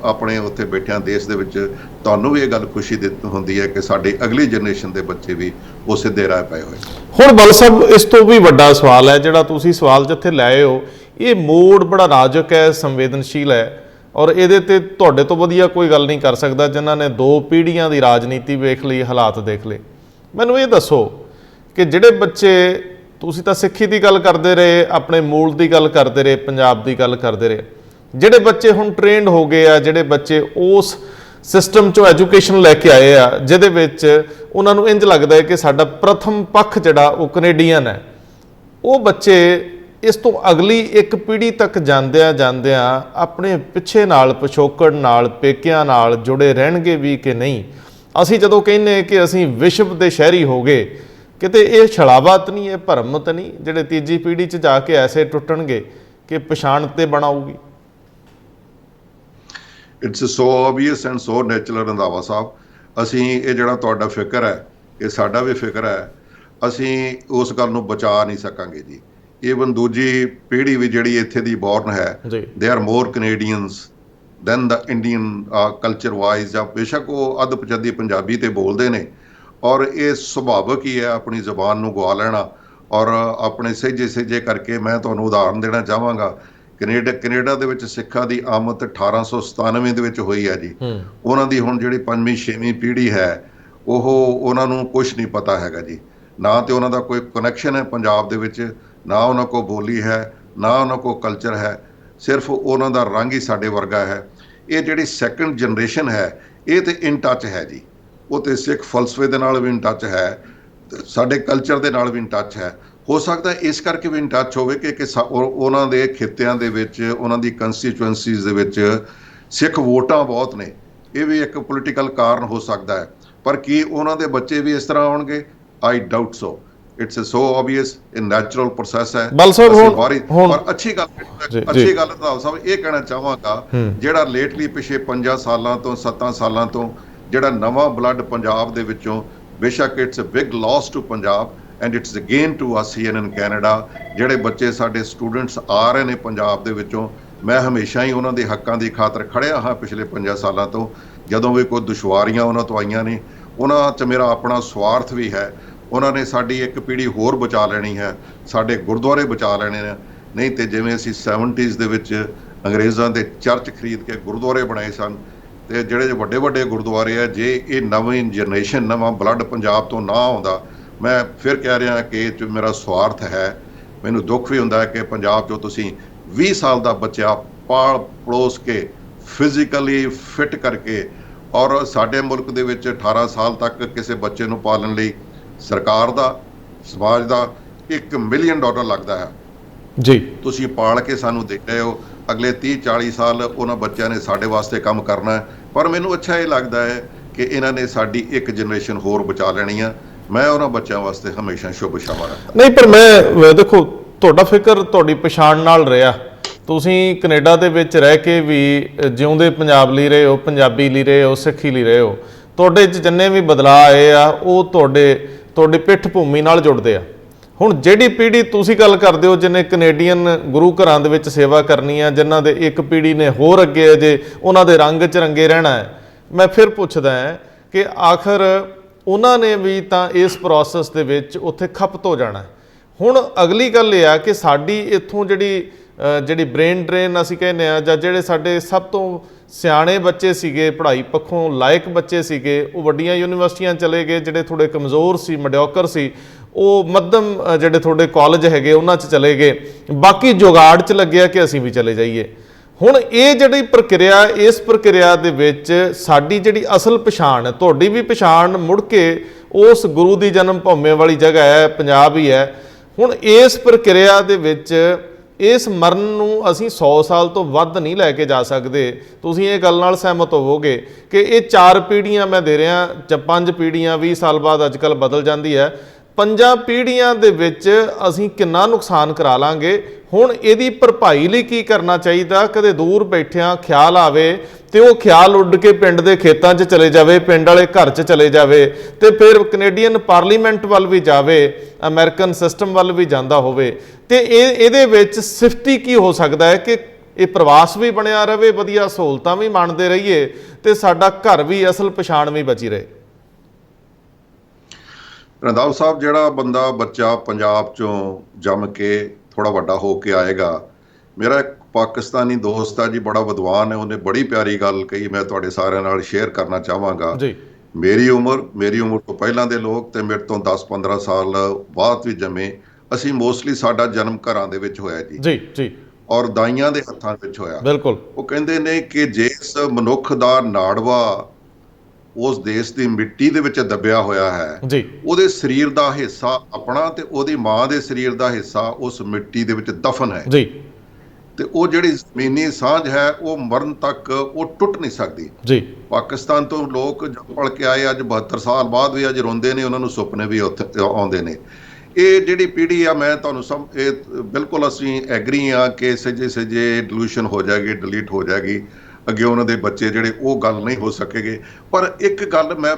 ਆਪਣੇ ਉੱਥੇ ਬੈਠਿਆਂ ਦੇਸ਼ ਦੇ ਵਿੱਚ ਤੁਹਾਨੂੰ ਵੀ ਇਹ ਗੱਲ ਖੁਸ਼ੀ ਹੁੰਦੀ ਹੈ ਕਿ ਸਾਡੀ ਅਗਲੀ ਜਨਰੇਸ਼ਨ ਦੇ ਬੱਚੇ ਵੀ ਉਹ ਸਿੱਧੇ ਰਾਹ ਪਏ ਹੋਏ। ਹੁਣ ਬਲ ਸਾਹਿਬ, ਇਸ ਤੋਂ ਵੀ ਵੱਡਾ ਸਵਾਲ ਹੈ ਜਿਹੜਾ ਤੁਸੀਂ ਸਵਾਲ ਜਿੱਥੇ ਲਾਏ ਹੋ, ਇਹ ਮੋੜ ਬੜਾ ਨਾਜ਼ੁਕ ਹੈ, ਸੰਵੇਦਨਸ਼ੀਲ ਹੈ ਔਰ ਇਹਦੇ ਤੇ ਤੁਹਾਡੇ ਤੋਂ ਵਧੀਆ ਕੋਈ ਗੱਲ ਨਹੀਂ ਕਰ ਸਕਦਾ ਜਿਨ੍ਹਾਂ ਨੇ 2 ਪੀੜ੍ਹੀਆਂ ਦੀ ਰਾਜਨੀਤੀ ਵੇਖ ਲਈ, ਹਾਲਾਤ ਦੇਖ ਲਏ। ਮੈਨੂੰ ਇਹ ਦੱਸੋ ਕਿ ਜਿਹੜੇ ਬੱਚੇ, ਤੁਸੀਂ ਤਾਂ ਸਿੱਖੀ ਦੀ ਗੱਲ ਕਰਦੇ ਰਹੇ, ਆਪਣੇ ਮੂਲ ਦੀ ਗੱਲ ਕਰਦੇ ਰਹੇ, ਪੰਜਾਬ ਦੀ ਗੱਲ ਕਰਦੇ ਰਹੇ, ਜਿਹੜੇ ਬੱਚੇ ਹੁਣ ਟ੍ਰੇਨਡ ਹੋ ਗਏ ਆ, ਜਿਹੜੇ ਬੱਚੇ ਉਸ ਸਿਸਟਮ 'ਚੋਂ ਐਜੂਕੇਸ਼ਨ ਲੈ ਕੇ ਆਏ ਆ ਜਿਹਦੇ ਵਿੱਚ ਉਹਨਾਂ ਨੂੰ ਇੰਝ ਲੱਗਦਾ ਹੈ ਕਿ ਸਾਡਾ ਪ੍ਰਥਮ ਪੱਖ ਜਿਹੜਾ ਉਹ ਕੈਨੇਡੀਅਨ ਹੈ, ਉਹ ਬੱਚੇ ਇਸ ਤੋਂ ਅਗਲੀ ਇੱਕ ਪੀੜ੍ਹੀ ਤੱਕ ਜਾਂਦਿਆਂ ਆਪਣੇ ਪਿੱਛੇ ਨਾਲ, ਪਿਛੋਕੜ ਨਾਲ, ਪੇਕਿਆਂ ਨਾਲ ਜੁੜੇ ਰਹਿਣਗੇ ਵੀ ਕਿ ਨਹੀਂ। ਅਸੀਂ ਜਦੋਂ ਕਹਿੰਦੇ ਕਿ ਅਸੀਂ ਵਿਸ਼ਵ ਦੇ ਸ਼ਹਿਰੀ ਹੋ ਗਏ, ਕਿਤੇ ਇਹ ਛਲਾਵਤ ਨਹੀਂ, ਇਹ ਭਰਮ ਤਾਂ ਨਹੀਂ ਜਿਹੜੇ ਤੀਜੀ ਪੀੜ੍ਹੀ 'ਚ ਜਾ ਕੇ ਐਸੇ ਟੁੱਟਣਗੇ ਕਿ ਪਛਾਣ ਤੇ ਬਣਾਊਗੀ। It's so obvious and so natural Randhawa sahib. ਅਸੀਂ ਇਹ ਜਿਹੜਾ ਤੁਹਾਡਾ ਫਿਕਰ ਹੈ, ਇਹ ਸਾਡਾ ਵੀ ਫਿਕਰ ਹੈ। ਅਸੀਂ ਉਸ ਗੱਲ ਨੂੰ ਬਚਾ ਨਹੀਂ ਸਕਾਂਗੇ ਜੀ। ਈਵਨ ਦੂਜੀ ਪੀੜ੍ਹੀ ਵੀ ਜਿਹੜੀ ਇੱਥੇ ਦੀ ਬੋਰਨ ਹੈ, they are more Canadians than the Indian culture wise. ਜਾਂ ਬੇਸ਼ੱਕ ਉਹ ਅੱਧ ਪਚੱਧੀ ਪੰਜਾਬੀ ਤੇ ਬੋਲਦੇ ਨੇ ਔਰ ਇਹ ਸੁਭਾਵਿਕ ਹੀ ਹੈ ਆਪਣੀ ਜ਼ੁਬਾਨ ਨੂੰ ਗਵਾ ਲੈਣਾ ਔਰ ਆਪਣੇ ਸਹਿਜੇ ਕਰਕੇ। ਮੈਂ ਤੁਹਾਨੂੰ ਉਦਾਹਰਨ ਦੇਣਾ ਚਾਹਾਂਗਾ, ਕੈਨੇਡਾ ਦੇ ਵਿੱਚ ਸਿੱਖਾਂ ਦੀ ਆਮਦ 1897 ਦੇ ਵਿੱਚ ਹੋਈ ਹੈ ਜੀ। ਉਹਨਾਂ ਦੀ ਹੁਣ ਜਿਹੜੀ 5ਵੀਂ-6ਵੀਂ ਪੀੜ੍ਹੀ ਹੈ, ਉਹਨਾਂ ਨੂੰ ਕੁਛ ਨਹੀਂ ਪਤਾ ਹੈਗਾ ਜੀ। ਨਾ ਤੇ ਉਹਨਾਂ ਦਾ ਕੋਈ ਕਨੈਕਸ਼ਨ ਹੈ ਪੰਜਾਬ ਦੇ ਵਿੱਚ, ਨਾ ਉਹਨਾਂ ਕੋਲ ਬੋਲੀ ਹੈ, ਨਾ ਉਹਨਾਂ ਕੋਲ ਕਲਚਰ ਹੈ। ਸਿਰਫ ਉਹਨਾਂ ਦਾ ਰੰਗ ਹੀ ਸਾਡੇ ਵਰਗਾ ਹੈ। ਇਹ ਜਿਹੜੀ ਸੈਕੰਡ ਜਨਰੇਸ਼ਨ ਹੈ, ਇਹ ਤੇ ਇਨ ਟੱਚ ਹੈ ਜੀ। ਉਹ ਤੇ ਸਿੱਖ ਫਲਸਫੇ ਦੇ ਨਾਲ ਵੀ ਇਨ ਟੱਚ ਹੈ, ਸਾਡੇ ਕਲਚਰ ਦੇ ਨਾਲ ਵੀ ਇਨ ਟੱਚ ਹੈ। ਹੋ ਸਕਦਾ ਇਸ ਕਰਕੇ ਵੀ ਇਨ ਟੱਚ ਹੋਵੇ ਕਿ ਉਹਨਾਂ ਦੇ ਖਿੱਤਿਆਂ ਦੇ ਵਿੱਚ, ਉਹਨਾਂ ਦੀ ਕੰਸਟੀਚੁਐਂਸੀਜ਼ ਦੇ ਵਿੱਚ ਸਿੱਖ ਵੋਟਾਂ ਬਹੁਤ ਨੇ। ਇਹ ਵੀ ਇੱਕ ਪੋਲੀਟੀਕਲ ਕਾਰਨ ਹੋ ਸਕਦਾ ਹੈ। ਪਰ ਕੀ ਉਹਨਾਂ ਦੇ ਬੱਚੇ ਵੀ ਇਸ ਤਰ੍ਹਾਂ ਆਉਣਗੇ? I doubt so. It's so obvious, ਇਹ ਨੈਚੁਰਲ ਪ੍ਰੋਸੈਸ ਹੈ। ਪਰ ਅੱਛੀ ਗੱਲ ਰੰਧਾਵਾ ਸਾਹਿਬ ਇਹ ਕਹਿਣਾ ਚਾਹਾਂਗਾ, ਜਿਹੜਾ ਲੇਟਲੀ ਪਿਛੇ 5 ਸਾਲਾਂ ਤੋਂ 7 ਸਾਲਾਂ ਤੋਂ ਜਿਹੜਾ ਨਵਾਂ ਬਲੱਡ ਪੰਜਾਬ ਦੇ ਵਿੱਚੋਂ, ਬੇਸ਼ੱਕ it's a big loss to Punjab, and it's again to us here in Canada. ਜਿਹੜੇ ਬੱਚੇ ਸਾਡੇ ਸਟੂਡੈਂਟਸ ਆ ਰਹੇ ਨੇ ਪੰਜਾਬ ਦੇ ਵਿੱਚੋਂ, ਮੈਂ ਹਮੇਸ਼ਾ ਹੀ ਉਹਨਾਂ ਦੇ ਹੱਕਾਂ ਦੀ ਖਾਤਰ ਖੜਿਆ ਹਾਂ ਪਿਛਲੇ 5 ਸਾਲਾਂ ਤੋਂ। ਜਦੋਂ ਵੀ ਕੋਈ ਦੁਸ਼ਵਾਰੀਆਂ ਉਹਨਾਂ ਤੋਂ ਆਈਆਂ ਨੇ, ਉਹਨਾਂ 'ਚ ਮੇਰਾ ਆਪਣਾ ਸਵਾਰਥ ਵੀ ਹੈ। ਉਹਨਾਂ ਨੇ ਸਾਡੀ ਇੱਕ ਪੀੜ੍ਹੀ ਹੋਰ ਬਚਾ ਲੈਣੀ ਹੈ, ਸਾਡੇ ਗੁਰਦੁਆਰੇ ਬਚਾ ਲੈਣੇ ਨੇ। ਨਹੀਂ ਤੇ ਜਿਵੇਂ ਅਸੀਂ 70s ਦੇ ਵਿੱਚ ਅੰਗਰੇਜ਼ਾਂ ਦੇ ਚਰਚ ਖਰੀਦ ਕੇ ਗੁਰਦੁਆਰੇ ਬਣਾਏ ਸਨ, ਤੇ ਜਿਹੜੇ ਵੱਡੇ ਵੱਡੇ ਗੁਰਦੁਆਰੇ ਆ, ਜੇ ਇਹ ਨਵੀਂ ਜਨਰੇਸ਼ਨ, ਨਵਾਂ ਬਲੱਡ ਪੰਜਾਬ ਤੋਂ ਨਾ ਆਉਂਦਾ, ਮੈਂ ਫਿਰ ਕਹਿ ਰਿਹਾ ਕਿ ਇਹ 'ਚ ਮੇਰਾ ਸਵਾਰਥ ਹੈ। ਮੈਨੂੰ ਦੁੱਖ ਵੀ ਹੁੰਦਾ ਹੈ ਕਿ ਪੰਜਾਬ 'ਚੋਂ ਤੁਸੀਂ 20 ਸਾਲ ਦਾ ਬੱਚਾ ਪਾਲ ਪਲੋਸ ਕੇ, ਫਿਜ਼ੀਕਲੀ ਫਿਟ ਕਰਕੇ, ਔਰ ਸਾਡੇ ਮੁਲਕ ਦੇ ਵਿੱਚ 18 ਸਾਲ ਤੱਕ ਕਿਸੇ ਬੱਚੇ ਨੂੰ ਪਾਲਣ ਲਈ ਸਰਕਾਰ ਦਾ, ਸਮਾਜ ਦਾ $1 ਮਿਲੀਅਨ ਲੱਗਦਾ ਹੈ ਜੀ। ਤੁਸੀਂ ਪਾਲ ਕੇ ਸਾਨੂੰ ਦੇ ਰਹੇ ਹੋ। ਅਗਲੇ 30-40 ਸਾਲ ਉਹਨਾਂ ਬੱਚਿਆਂ ਨੇ ਸਾਡੇ ਵਾਸਤੇ ਕੰਮ ਕਰਨਾ ਹੈ। ਪਰ ਮੈਨੂੰ ਅੱਛਾ ਇਹ ਲੱਗਦਾ ਹੈ ਕਿ ਇਹਨਾਂ ਨੇ ਸਾਡੀ ਇੱਕ ਜਨਰੇਸ਼ਨ ਹੋਰ ਬਚਾ ਲੈਣੀ ਆ। ਮੈਂ ਉਹਨਾਂ ਬੱਚਿਆਂ ਵਾਸਤੇ ਹਮੇਸ਼ਾ ਸ਼ੁਭ ਸ਼ਾਮਾ ਰੱਖਦਾ। ਨਹੀਂ, ਪਰ ਮੈਂ ਦੇਖੋ, ਤੁਹਾਡਾ ਫਿਕਰ ਤੁਹਾਡੀ ਪਛਾਣ ਨਾਲ ਰਿਹਾ। ਤੁਸੀਂ ਕੈਨੇਡਾ ਦੇ ਵਿੱਚ ਰਹਿ ਕੇ ਵੀ ਜਿਉਂਦੇ ਪੰਜਾਬ ਲਈ ਰਹੇ ਹੋ, ਪੰਜਾਬੀ ਲਈ ਰਹੇ ਹੋ, ਸਿੱਖੀ ਲਈ ਰਹੇ ਹੋ। ਤੁਹਾਡੇ 'ਚ ਜਿੰਨੇ ਵੀ ਬਦਲਾਅ ਆਏ ਆ, ਉਹ ਤੁਹਾਡੀ ਪਿੱਠ ਭੂਮੀ ਨਾਲ ਜੁੜਦੇ ਆ। ਹੁਣ ਜਿਹੜੀ ਪੀੜ੍ਹੀ ਤੁਸੀਂ ਗੱਲ ਕਰਦੇ ਹੋ, ਜਿਹਨੇ ਕੈਨੇਡੀਅਨ ਗੁਰੂ ਘਰਾਂ ਦੇ ਵਿੱਚ ਸੇਵਾ ਕਰਨੀ ਆ, ਜਿਨ੍ਹਾਂ ਦੇ ਇੱਕ ਪੀੜ੍ਹੀ ਨੇ ਹੋਰ ਅੱਗੇ ਅਜੇ ਉਹਨਾਂ ਦੇ ਰੰਗ 'ਚ ਰੰਗੇ ਰਹਿਣਾ ਹੈ, ਮੈਂ ਫਿਰ ਪੁੱਛਦਾ ਹਾਂ ਕਿ ਆਖਰ ਉਹਨਾਂ ਨੇ ਵੀ ਤਾਂ ਇਸ ਪ੍ਰੋਸੈਸ ਦੇ ਵਿੱਚ ਉੱਥੇ ਖਪਤ ਹੋ ਜਾਣਾ। ਹੁਣ ਅਗਲੀ ਗੱਲ ਇਹ ਆ ਕਿ ਸਾਡੀ ਇੱਥੋਂ ਜਿਹੜੀ ਬ੍ਰੇਨ ਡਰੇਨ ਅਸੀਂ ਕਹਿੰਦੇ ਆ, ਜਾਂ ਜਿਹੜੇ ਸਾਡੇ ਸਭ ਤੋਂ ਸਿਆਣੇ ਬੱਚੇ ਸੀਗੇ, ਪੜ੍ਹਾਈ ਪੱਖੋਂ ਲਾਇਕ ਬੱਚੇ ਸੀਗੇ, ਉਹ ਵੱਡੀਆਂ ਯੂਨੀਵਰਸਿਟੀਆਂ ਚਲੇ ਗਏ। ਜਿਹੜੇ ਥੋੜ੍ਹੇ ਕਮਜ਼ੋਰ ਸੀ, ਮਡਿਓਕਰ ਸੀ, ਉਹ ਮੱਧਮ ਜਿਹੜੇ ਤੁਹਾਡੇ ਕਾਲਜ ਹੈਗੇ ਉਹਨਾਂ 'ਚ ਚਲੇ ਗਏ। ਬਾਕੀ ਜੁਗਾੜ 'ਚ ਲੱਗਿਆ ਕਿ ਅਸੀਂ ਵੀ ਚਲੇ ਜਾਈਏ। ਹੁਣ ਇਹ ਜਿਹੜੀ ਪ੍ਰਕਿਰਿਆ, ਇਸ ਪ੍ਰਕਿਰਿਆ ਦੇ ਵਿੱਚ ਸਾਡੀ ਜਿਹੜੀ ਅਸਲ ਪਛਾਣ ਹੈ, ਤੁਹਾਡੀ ਵੀ ਪਛਾਣ ਮੁੜ ਕੇ ਉਸ ਗੁਰੂ ਦੀ ਜਨਮ ਭੂਮੀ ਵਾਲੀ ਜਗ੍ਹਾ ਹੈ, ਪੰਜਾਬ ਹੀ ਹੈ। ਹੁਣ ਇਸ ਪ੍ਰਕਿਰਿਆ ਦੇ ਵਿੱਚ ਇਸ ਮਰਨ ਨੂੰ ਅਸੀਂ 100 ਸਾਲ ਤੋਂ ਵੱਧ ਨਹੀਂ ਲੈ ਕੇ ਜਾ ਸਕਦੇ। ਤੁਸੀਂ ਇਹ ਗੱਲ ਨਾਲ ਸਹਿਮਤ ਹੋਵੋਗੇ ਕਿ ਇਹ 4 ਪੀੜ੍ਹੀਆਂ ਮੈਂ ਦੇ ਰਿਹਾ, ਜਾਂ 5 ਪੀੜ੍ਹੀਆਂ 20 ਸਾਲ ਬਾਅਦ ਅੱਜ ਕੱਲ੍ਹ ਬਦਲ ਜਾਂਦੀ ਹੈ। 5 ਪੀੜ੍ਹੀਆਂ ਦੇ ਵਿੱਚ ਅਸੀਂ ਕਿੰਨਾ ਨੁਕਸਾਨ ਕਰਾ ਲਾਂਗੇ। ਹੁਣ ਇਹਦੀ ਭਰਪਾਈ ਲਈ ਕੀ ਕਰਨਾ ਚਾਹੀਦਾ? ਕਦੇ ਦੂਰ ਬੈਠਿਆਂ ਖਿਆਲ ਆਵੇ ਤੇ ਉਹ ਖਿਆਲ ਉੱਡ ਕੇ ਪਿੰਡ ਦੇ ਖੇਤਾਂ 'ਚ ਚਲੇ ਜਾਵੇ, ਪਿੰਡ ਵਾਲੇ ਘਰ 'ਚ ਚਲੇ ਜਾਵੇ, ਤੇ ਫਿਰ ਕੈਨੇਡੀਅਨ ਪਾਰਲੀਮੈਂਟ ਵੱਲ ਵੀ ਜਾਵੇ, ਅਮਰੀਕਨ ਸਿਸਟਮ ਵੱਲ ਵੀ ਜਾਂਦਾ ਹੋਵੇ। ਤੇ ਇਹਦੇ ਵਿੱਚ ਸਿਫਤੀ ਕੀ ਹੋ ਸਕਦਾ ਹੈ ਕਿ ਇਹ ਪ੍ਰਵਾਸ ਵੀ ਬਣਿਆ ਰਹੇ, ਵਧੀਆ ਸਹੂਲਤਾਂ ਵੀ ਮਾਣਦੇ ਰਹੀਏ, ਤੇ ਸਾਡਾ ਘਰ ਵੀ, ਅਸਲ ਪਛਾਣ ਵੀ ਬਚੀ ਰਹੇ। ਰੰਧਾਵਾ ਸਾਹਿਬ, ਜਿਹੜਾ ਬੱਚਾ ਪੰਜਾਬ 'ਚੋਂ ਜੰਮ ਕੇ ਥੋੜਾ ਵੱਡਾ ਹੋ ਕੇ ਆਏਗਾ, ਮੇਰਾ ਇੱਕ ਪਾਕਿਸਤਾਨੀ ਦੋਸਤ ਆ ਜੀ, ਬੜਾ ਵਿਦਵਾਨ ਹੈ, ਉਹਨੇ ਬੜੀ ਪਿਆਰੀ ਗੱਲ ਕਹੀ, ਮੈਂ ਤੁਹਾਡੇ ਸਾਰਿਆਂ ਨਾਲ ਸ਼ੇਅਰ ਕਰਨਾ ਚਾਹਾਂਗਾ ਜੀ। ਮੇਰੀ ਉਮਰ ਤੋਂ ਪਹਿਲਾਂ ਦੇ ਲੋਕ ਤੇ ਮੇਰੇ ਤੋਂ 10-15 ਸਾਲ ਬਾਅਦ ਵੀ ਜੰਮੇ, ਅਸੀਂ ਮੋਸਟਲੀ ਸਾਡਾ ਜਨਮ ਘਰਾਂ ਦੇ ਵਿੱਚ ਹੋਇਆ ਜੀ, ਔਰ ਦਾਈਆਂ ਦੇ ਹੱਥਾਂ ਵਿੱਚ ਹੋਇਆ। ਬਿਲਕੁਲ। ਉਹ ਕਹਿੰਦੇ ਨੇ ਕਿ ਜਿਸ ਮਨੁੱਖ ਦਾ ਨਾੜਵਾ ਉਸ ਦੇਸ਼ ਦੀ ਮਿੱਟੀ ਦੇ ਵਿੱਚ ਦੱਬਿਆ ਹੋਇਆ ਹੈ ਜੀ, ਉਹਦੇ ਸਰੀਰ ਦਾ ਹਿੱਸਾ ਆਪਣਾ ਤੇ ਉਹਦੀ ਮਾਂ ਦੇ ਸਰੀਰ ਦਾ ਹਿੱਸਾ ਉਸ ਮਿੱਟੀ ਦੇ ਵਿੱਚ ਦਫਨ ਹੈ ਜੀ। ਤੇ ਉਹ ਜਿਹੜੀ ਜ਼ਮੀਨੀ ਸਾਂਝ ਹੈ, ਉਹ ਮਰਨ ਤੱਕ ਉਹ ਟੁੱਟ ਨਹੀਂ ਸਕਦੀ ਜੀ। ਪਾਕਿਸਤਾਨ ਤੋਂ ਲੋਕ ਜਦ ਪੜ ਕੇ ਆਏ, ਅੱਜ 72 ਸਾਲ ਬਾਅਦ ਵੀ ਅੱਜ ਰੋਂਦੇ ਨੇ, ਉਹਨਾਂ ਨੂੰ ਸੁਪਨੇ ਵੀ ਉੱਥੇ ਆਉਂਦੇ ਨੇ। ਇਹ ਜਿਹੜੀ ਪੀੜ੍ਹੀ ਆ, ਮੈਂ ਤੁਹਾਨੂੰ ਇਹ ਬਿਲਕੁਲ ਅਸੀਂ ਐਗਰੀ ਆ ਕਿ ਸਜੇ ਡਿਲੂਸ਼ਨ ਹੋ ਜਾਏਗੀ, ਡਿਲੀਟ ਹੋ ਜਾਏਗੀ, ਅੱਗੇ ਉਹਨਾਂ ਦੇ ਬੱਚੇ ਜਿਹੜੇ, ਉਹ ਗੱਲ ਨਹੀਂ ਹੋ ਸਕੇਗੀ। ਪਰ ਇੱਕ ਗੱਲ ਮੈਂ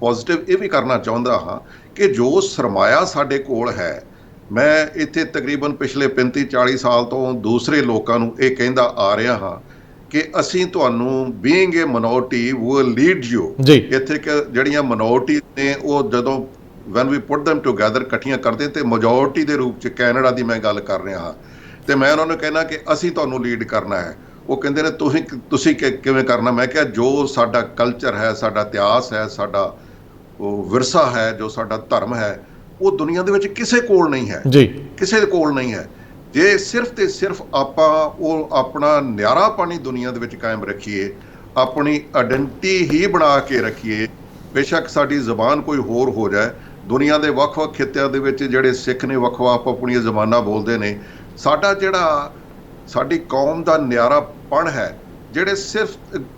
ਪੋਜ਼ਿਟਿਵ ਇਹ ਵੀ ਕਰਨਾ ਚਾਹੁੰਦਾ ਹਾਂ ਕਿ ਜੋ ਸਰਮਾਇਆ ਸਾਡੇ ਕੋਲ ਹੈ, ਮੈਂ ਇੱਥੇ ਤਕਰੀਬਨ ਪਿਛਲੇ 35-40 ਸਾਲ ਤੋਂ ਦੂਸਰੇ ਲੋਕਾਂ ਨੂੰ ਇਹ ਕਹਿੰਦਾ ਆ ਰਿਹਾ ਹਾਂ ਕਿ ਅਸੀਂ ਤੁਹਾਨੂੰ being a minority will lead you. ਇੱਥੇ ਕਿ ਜਿਹੜੀਆਂ ਮਿਨੋਰਟੀ ਨੇ, ਉਹ ਜਦੋਂ when we put them together, ਇਕੱਠੀਆਂ ਕਰਦੇ, ਤੇ ਮੈਜੋਰਟੀ ਦੇ ਰੂਪ 'ਚ ਕੈਨੇਡਾ ਦੀ ਮੈਂ ਗੱਲ ਕਰ ਰਿਹਾ ਹਾਂ, ਤੇ ਮੈਂ ਉਹਨਾਂ ਨੂੰ ਕਹਿਣਾ ਕਿ ਅਸੀਂ ਤੁਹਾਨੂੰ ਲੀਡ ਕਰਨਾ ਹੈ। ਉਹ ਕਹਿੰਦੇ ਨੇ ਤੁਸੀਂ ਕਿਵੇਂ ਕਰਨਾ? ਮੈਂ ਕਿਹਾ ਜੋ ਸਾਡਾ ਕਲਚਰ ਹੈ, ਸਾਡਾ ਇਤਿਹਾਸ ਹੈ, ਸਾਡਾ ਉਹ ਵਿਰਸਾ ਹੈ, ਜੋ ਸਾਡਾ ਧਰਮ ਹੈ, ਉਹ ਦੁਨੀਆ ਦੇ ਵਿੱਚ ਕਿਸੇ ਕੋਲ ਨਹੀਂ ਹੈ ਜੀ, ਕਿਸੇ ਦੇ ਕੋਲ ਨਹੀਂ ਹੈ। ਜੇ ਸਿਰਫ ਤੇ ਸਿਰਫ ਆਪਾਂ ਉਹ ਆਪਣਾ ਨਿਆਰਾ ਪਾਣੀ ਦੁਨੀਆ ਦੇ ਵਿੱਚ ਕਾਇਮ ਰੱਖੀਏ, ਆਪਣੀ ਆਇਡੈਂਟੀ ਹੀ ਬਣਾ ਕੇ ਰੱਖੀਏ, ਬੇਸ਼ੱਕ ਸਾਡੀ ਜ਼ਬਾਨ ਕੋਈ ਹੋਰ ਹੋ ਜਾਏ। ਦੁਨੀਆ ਦੇ ਵੱਖ-ਵੱਖ ਖਿੱਤਿਆਂ ਦੇ ਵਿੱਚ ਜਿਹੜੇ ਸਿੱਖ ਨੇ ਵੱਖ-ਵੱਖ ਆਪਣੀਆਂ ਜ਼ਬਾਨਾਂ ਬੋਲਦੇ ਨੇ। ਸਾਡੀ ਕੌਮ ਦਾ ਨਿਆਰਾਪਣ ਹੈ, ਜਿਹੜੇ ਸਿਰਫ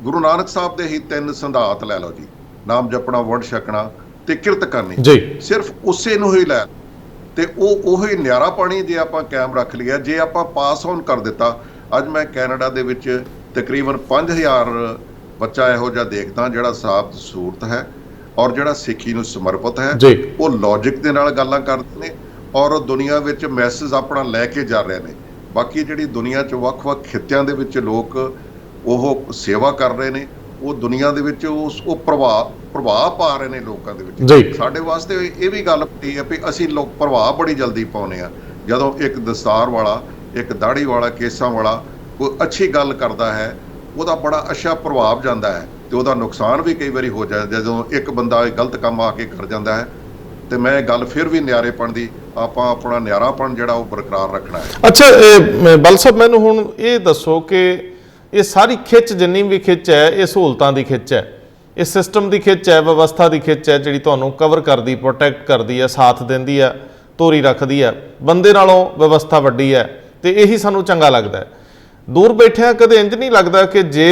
ਗੁਰੂ ਨਾਨਕ ਸਾਹਿਬ ਦੇ ਹੀ 3 ਸਿਧਾਂਤ ਲੈ ਲਓ ਜੀ, ਨਾਮ ਜਪਣਾ, ਵੰਡ ਛਕਣਾ ਤੇ ਕਿਰਤ ਕਰਨੀ ਜੀ, ਸਿਰਫ ਉਸੇ ਨੂੰ ਹੀ ਲੈ, ਤੇ ਉਹੀ ਨਿਆਰਾ ਪਾਣੀ ਜੇ ਆਪਾਂ ਕਾਇਮ ਰੱਖ ਲਿਆ, ਜੇ ਆਪਾਂ ਪਾਸ ਔਨ ਕਰ ਦਿੱਤਾ। ਅੱਜ ਮੈਂ ਕੈਨੇਡਾ ਦੇ ਵਿੱਚ ਤਕਰੀਬਨ 5000 ਬੱਚਾ ਇਹੋ ਜਿਹਾ ਦੇਖਦਾ ਜਿਹੜਾ ਸਾਬਤ ਸੂਰਤ ਹੈ, ਔਰ ਜਿਹੜਾ ਸਿੱਖੀ ਨੂੰ ਸਮਰਪਿਤ ਹੈ, ਜੀ ਉਹ ਲੌਜਿਕ ਦੇ ਨਾਲ ਗੱਲਾਂ ਕਰਦੇ ਨੇ ਔਰ ਦੁਨੀਆ ਵਿੱਚ ਮੈਸੇਜ ਆਪਣਾ ਲੈ ਕੇ ਜਾ ਰਹੇ ਨੇ। ਬਾਕੀ ਜਿਹੜੀ ਦੁਨੀਆ 'ਚ ਵੱਖ-ਵੱਖ ਖਿੱਤਿਆਂ ਦੇ ਵਿੱਚ ਲੋਕ ਉਹ ਸੇਵਾ ਕਰ ਰਹੇ ਨੇ, ਉਹ ਦੁਨੀਆ ਦੇ ਵਿੱਚ ਉਹ ਪ੍ਰਭਾਵ ਪਾ ਰਹੇ ਨੇ ਲੋਕਾਂ ਦੇ ਵਿੱਚ। ਸਾਡੇ ਵਾਸਤੇ ਇਹ ਵੀ ਗੱਲ ਪਈ ਹੈ ਵੀ ਅਸੀਂ ਲੋਕ ਪ੍ਰਭਾਵ ਬੜੀ ਜਲਦੀ ਪਾਉਂਦੇ ਆ। ਜਦੋਂ ਇੱਕ ਦਸਤਾਰ ਵਾਲਾ, ਇੱਕ ਦਾੜੀ ਵਾਲਾ, ਕੇਸਾਂ ਵਾਲਾ ਕੋਈ ਅੱਛੀ ਗੱਲ ਕਰਦਾ ਹੈ, ਉਹਦਾ ਬੜਾ ਅੱਛਾ ਪ੍ਰਭਾਵ ਜਾਂਦਾ ਹੈ ਤੇ ਉਹਦਾ ਨੁਕਸਾਨ ਵੀ ਕਈ ਵਾਰੀ ਹੋ ਜਾਂਦਾ ਜਦੋਂ ਇੱਕ ਬੰਦਾ ਗਲਤ ਕੰਮ ਆ ਕੇ ਕਰ ਜਾਂਦਾ ਹੈ। ਤੇ ਮੈਂ ਗੱਲ ਫਿਰ ਵੀ ਨਿਆਰੇਪਣ ਦੀ, ਆਪਾਂ ਆਪਣਾ ਨਿਆਰਾਪਣ ਜਿਹੜਾ ਉਹ ਬਰਕਰਾਰ ਰੱਖਣਾ ਹੈ। ਅੱਛਾ ਬਲ ਸਾਹਿਬ, ਮੈਨੂੰ ਹੁਣ ਇਹ ਦੱਸੋ ਕਿ ਇਹ ਸਾਰੀ ਖਿੱਚ, ਜਿੰਨੀ ਵੀ ਖਿੱਚ ਹੈ, ਇਹ ਸਹੂਲਤਾਂ ਦੀ ਖਿੱਚ ਹੈ, ਇਹ ਸਿਸਟਮ ਦੀ ਖਿੱਚ ਹੈ, ਵਿਵਸਥਾ ਦੀ ਖਿੱਚ ਹੈ, ਜਿਹੜੀ ਤੁਹਾਨੂੰ ਕਵਰ ਕਰਦੀ, ਪ੍ਰੋਟੈਕਟ ਕਰਦੀ ਹੈ, ਸਾਥ ਦਿੰਦੀ ਹੈ, ਤੋਰੀ ਰੱਖਦੀ ਹੈ। ਬੰਦੇ ਨਾਲੋਂ ਵਿਵਸਥਾ ਵੱਡੀ ਹੈ ਤੇ ਇਹੀ ਸਾਨੂੰ ਚੰਗਾ ਲੱਗਦਾ ਹੈ। ਦੂਰ ਬੈਠਿਆਂ ਕਦੇ ਇੰਜ ਨਹੀਂ ਲੱਗਦਾ ਕਿ ਜੇ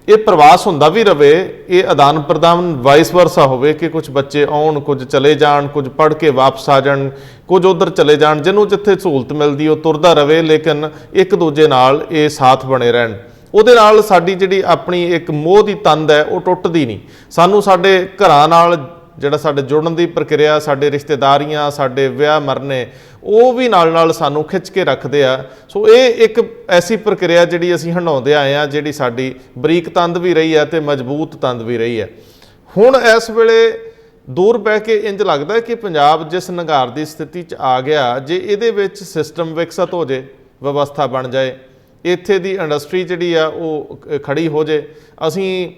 ਇਹ ਪ੍ਰਵਾਸ ਹੁੰਦਾ ਵੀ ਰਵੇ, ਇਹ ਆਦਾਨ ਪ੍ਰਦਾਨ ਵਾਈਸ ਵਰਸਾ ਹੋਵੇ ਕਿ ਕੁਝ ਬੱਚੇ ਆਉਣ, ਕੁਝ ਚਲੇ ਜਾਣ, ਕੁਝ ਪੜ੍ਹ ਕੇ ਵਾਪਸ ਆ ਜਾਣ, ਕੁਝ ਉੱਧਰ ਚਲੇ ਜਾਣ, ਜਿਹਨੂੰ ਜਿੱਥੇ ਸਹੂਲਤ ਮਿਲਦੀ ਉਹ ਤੁਰਦਾ ਰਵੇ, ਲੇਕਿਨ ਇੱਕ ਦੂਜੇ ਨਾਲ ਇਹ ਸਾਥ ਬਣੇ ਰਹਿਣ। ਉਹਦੇ ਨਾਲ ਸਾਡੀ ਜਿਹੜੀ ਆਪਣੀ ਇੱਕ ਮੋਹ ਦੀ ਤੰਦ ਹੈ ਉਹ ਟੁੱਟਦੀ ਨਹੀਂ। ਸਾਨੂੰ ਸਾਡੇ ਘਰਾਂ ਨਾਲ ਜਿਹੜਾ ਸਾਡੇ ਜੁੜਨ ਦੀ ਪ੍ਰਕਿਰਿਆ, ਸਾਡੇ ਰਿਸ਼ਤੇਦਾਰੀਆਂ, ਸਾਡੇ ਵਿਆਹ ਮਰਨੇ, ਉਹ ਵੀ ਨਾਲ ਸਾਨੂੰ ਖਿੱਚ ਕੇ ਰੱਖਦੇ ਆ। ਸੋ ਇਹ ਇੱਕ ਐਸੀ ਪ੍ਰਕਿਰਿਆ ਜਿਹੜੀ ਅਸੀਂ ਹੰਡਾਉਂਦੇ ਆਏ ਆ, ਜਿਹੜੀ ਸਾਡੀ ਬਰੀਕ ਤੰਦ ਵੀ ਰਹੀ ਹੈ ਤੇ ਮਜ਼ਬੂਤ ਤੰਦ ਵੀ ਰਹੀ ਹੈ। ਹੁਣ ਇਸ ਵੇਲੇ ਦੂਰ ਬਹਿ ਕੇ ਇੰਜ ਲੱਗਦਾ ਕਿ ਪੰਜਾਬ ਜਿਸ ਨਿਘਾਰ ਦੀ ਸਥਿਤੀ 'ਚ ਆ ਗਿਆ, ਜੇ ਇਹਦੇ ਵਿੱਚ ਸਿਸਟਮ ਵਿਕਸਿਤ ਹੋ ਜੇ, ਵਿਵਸਥਾ ਬਣ ਜਾਏ, ਇੱਥੇ ਦੀ ਇੰਡਸਟਰੀ ਜਿਹੜੀ ਆ ਉਹ ਖੜੀ ਹੋ ਜੇ, ਅਸੀਂ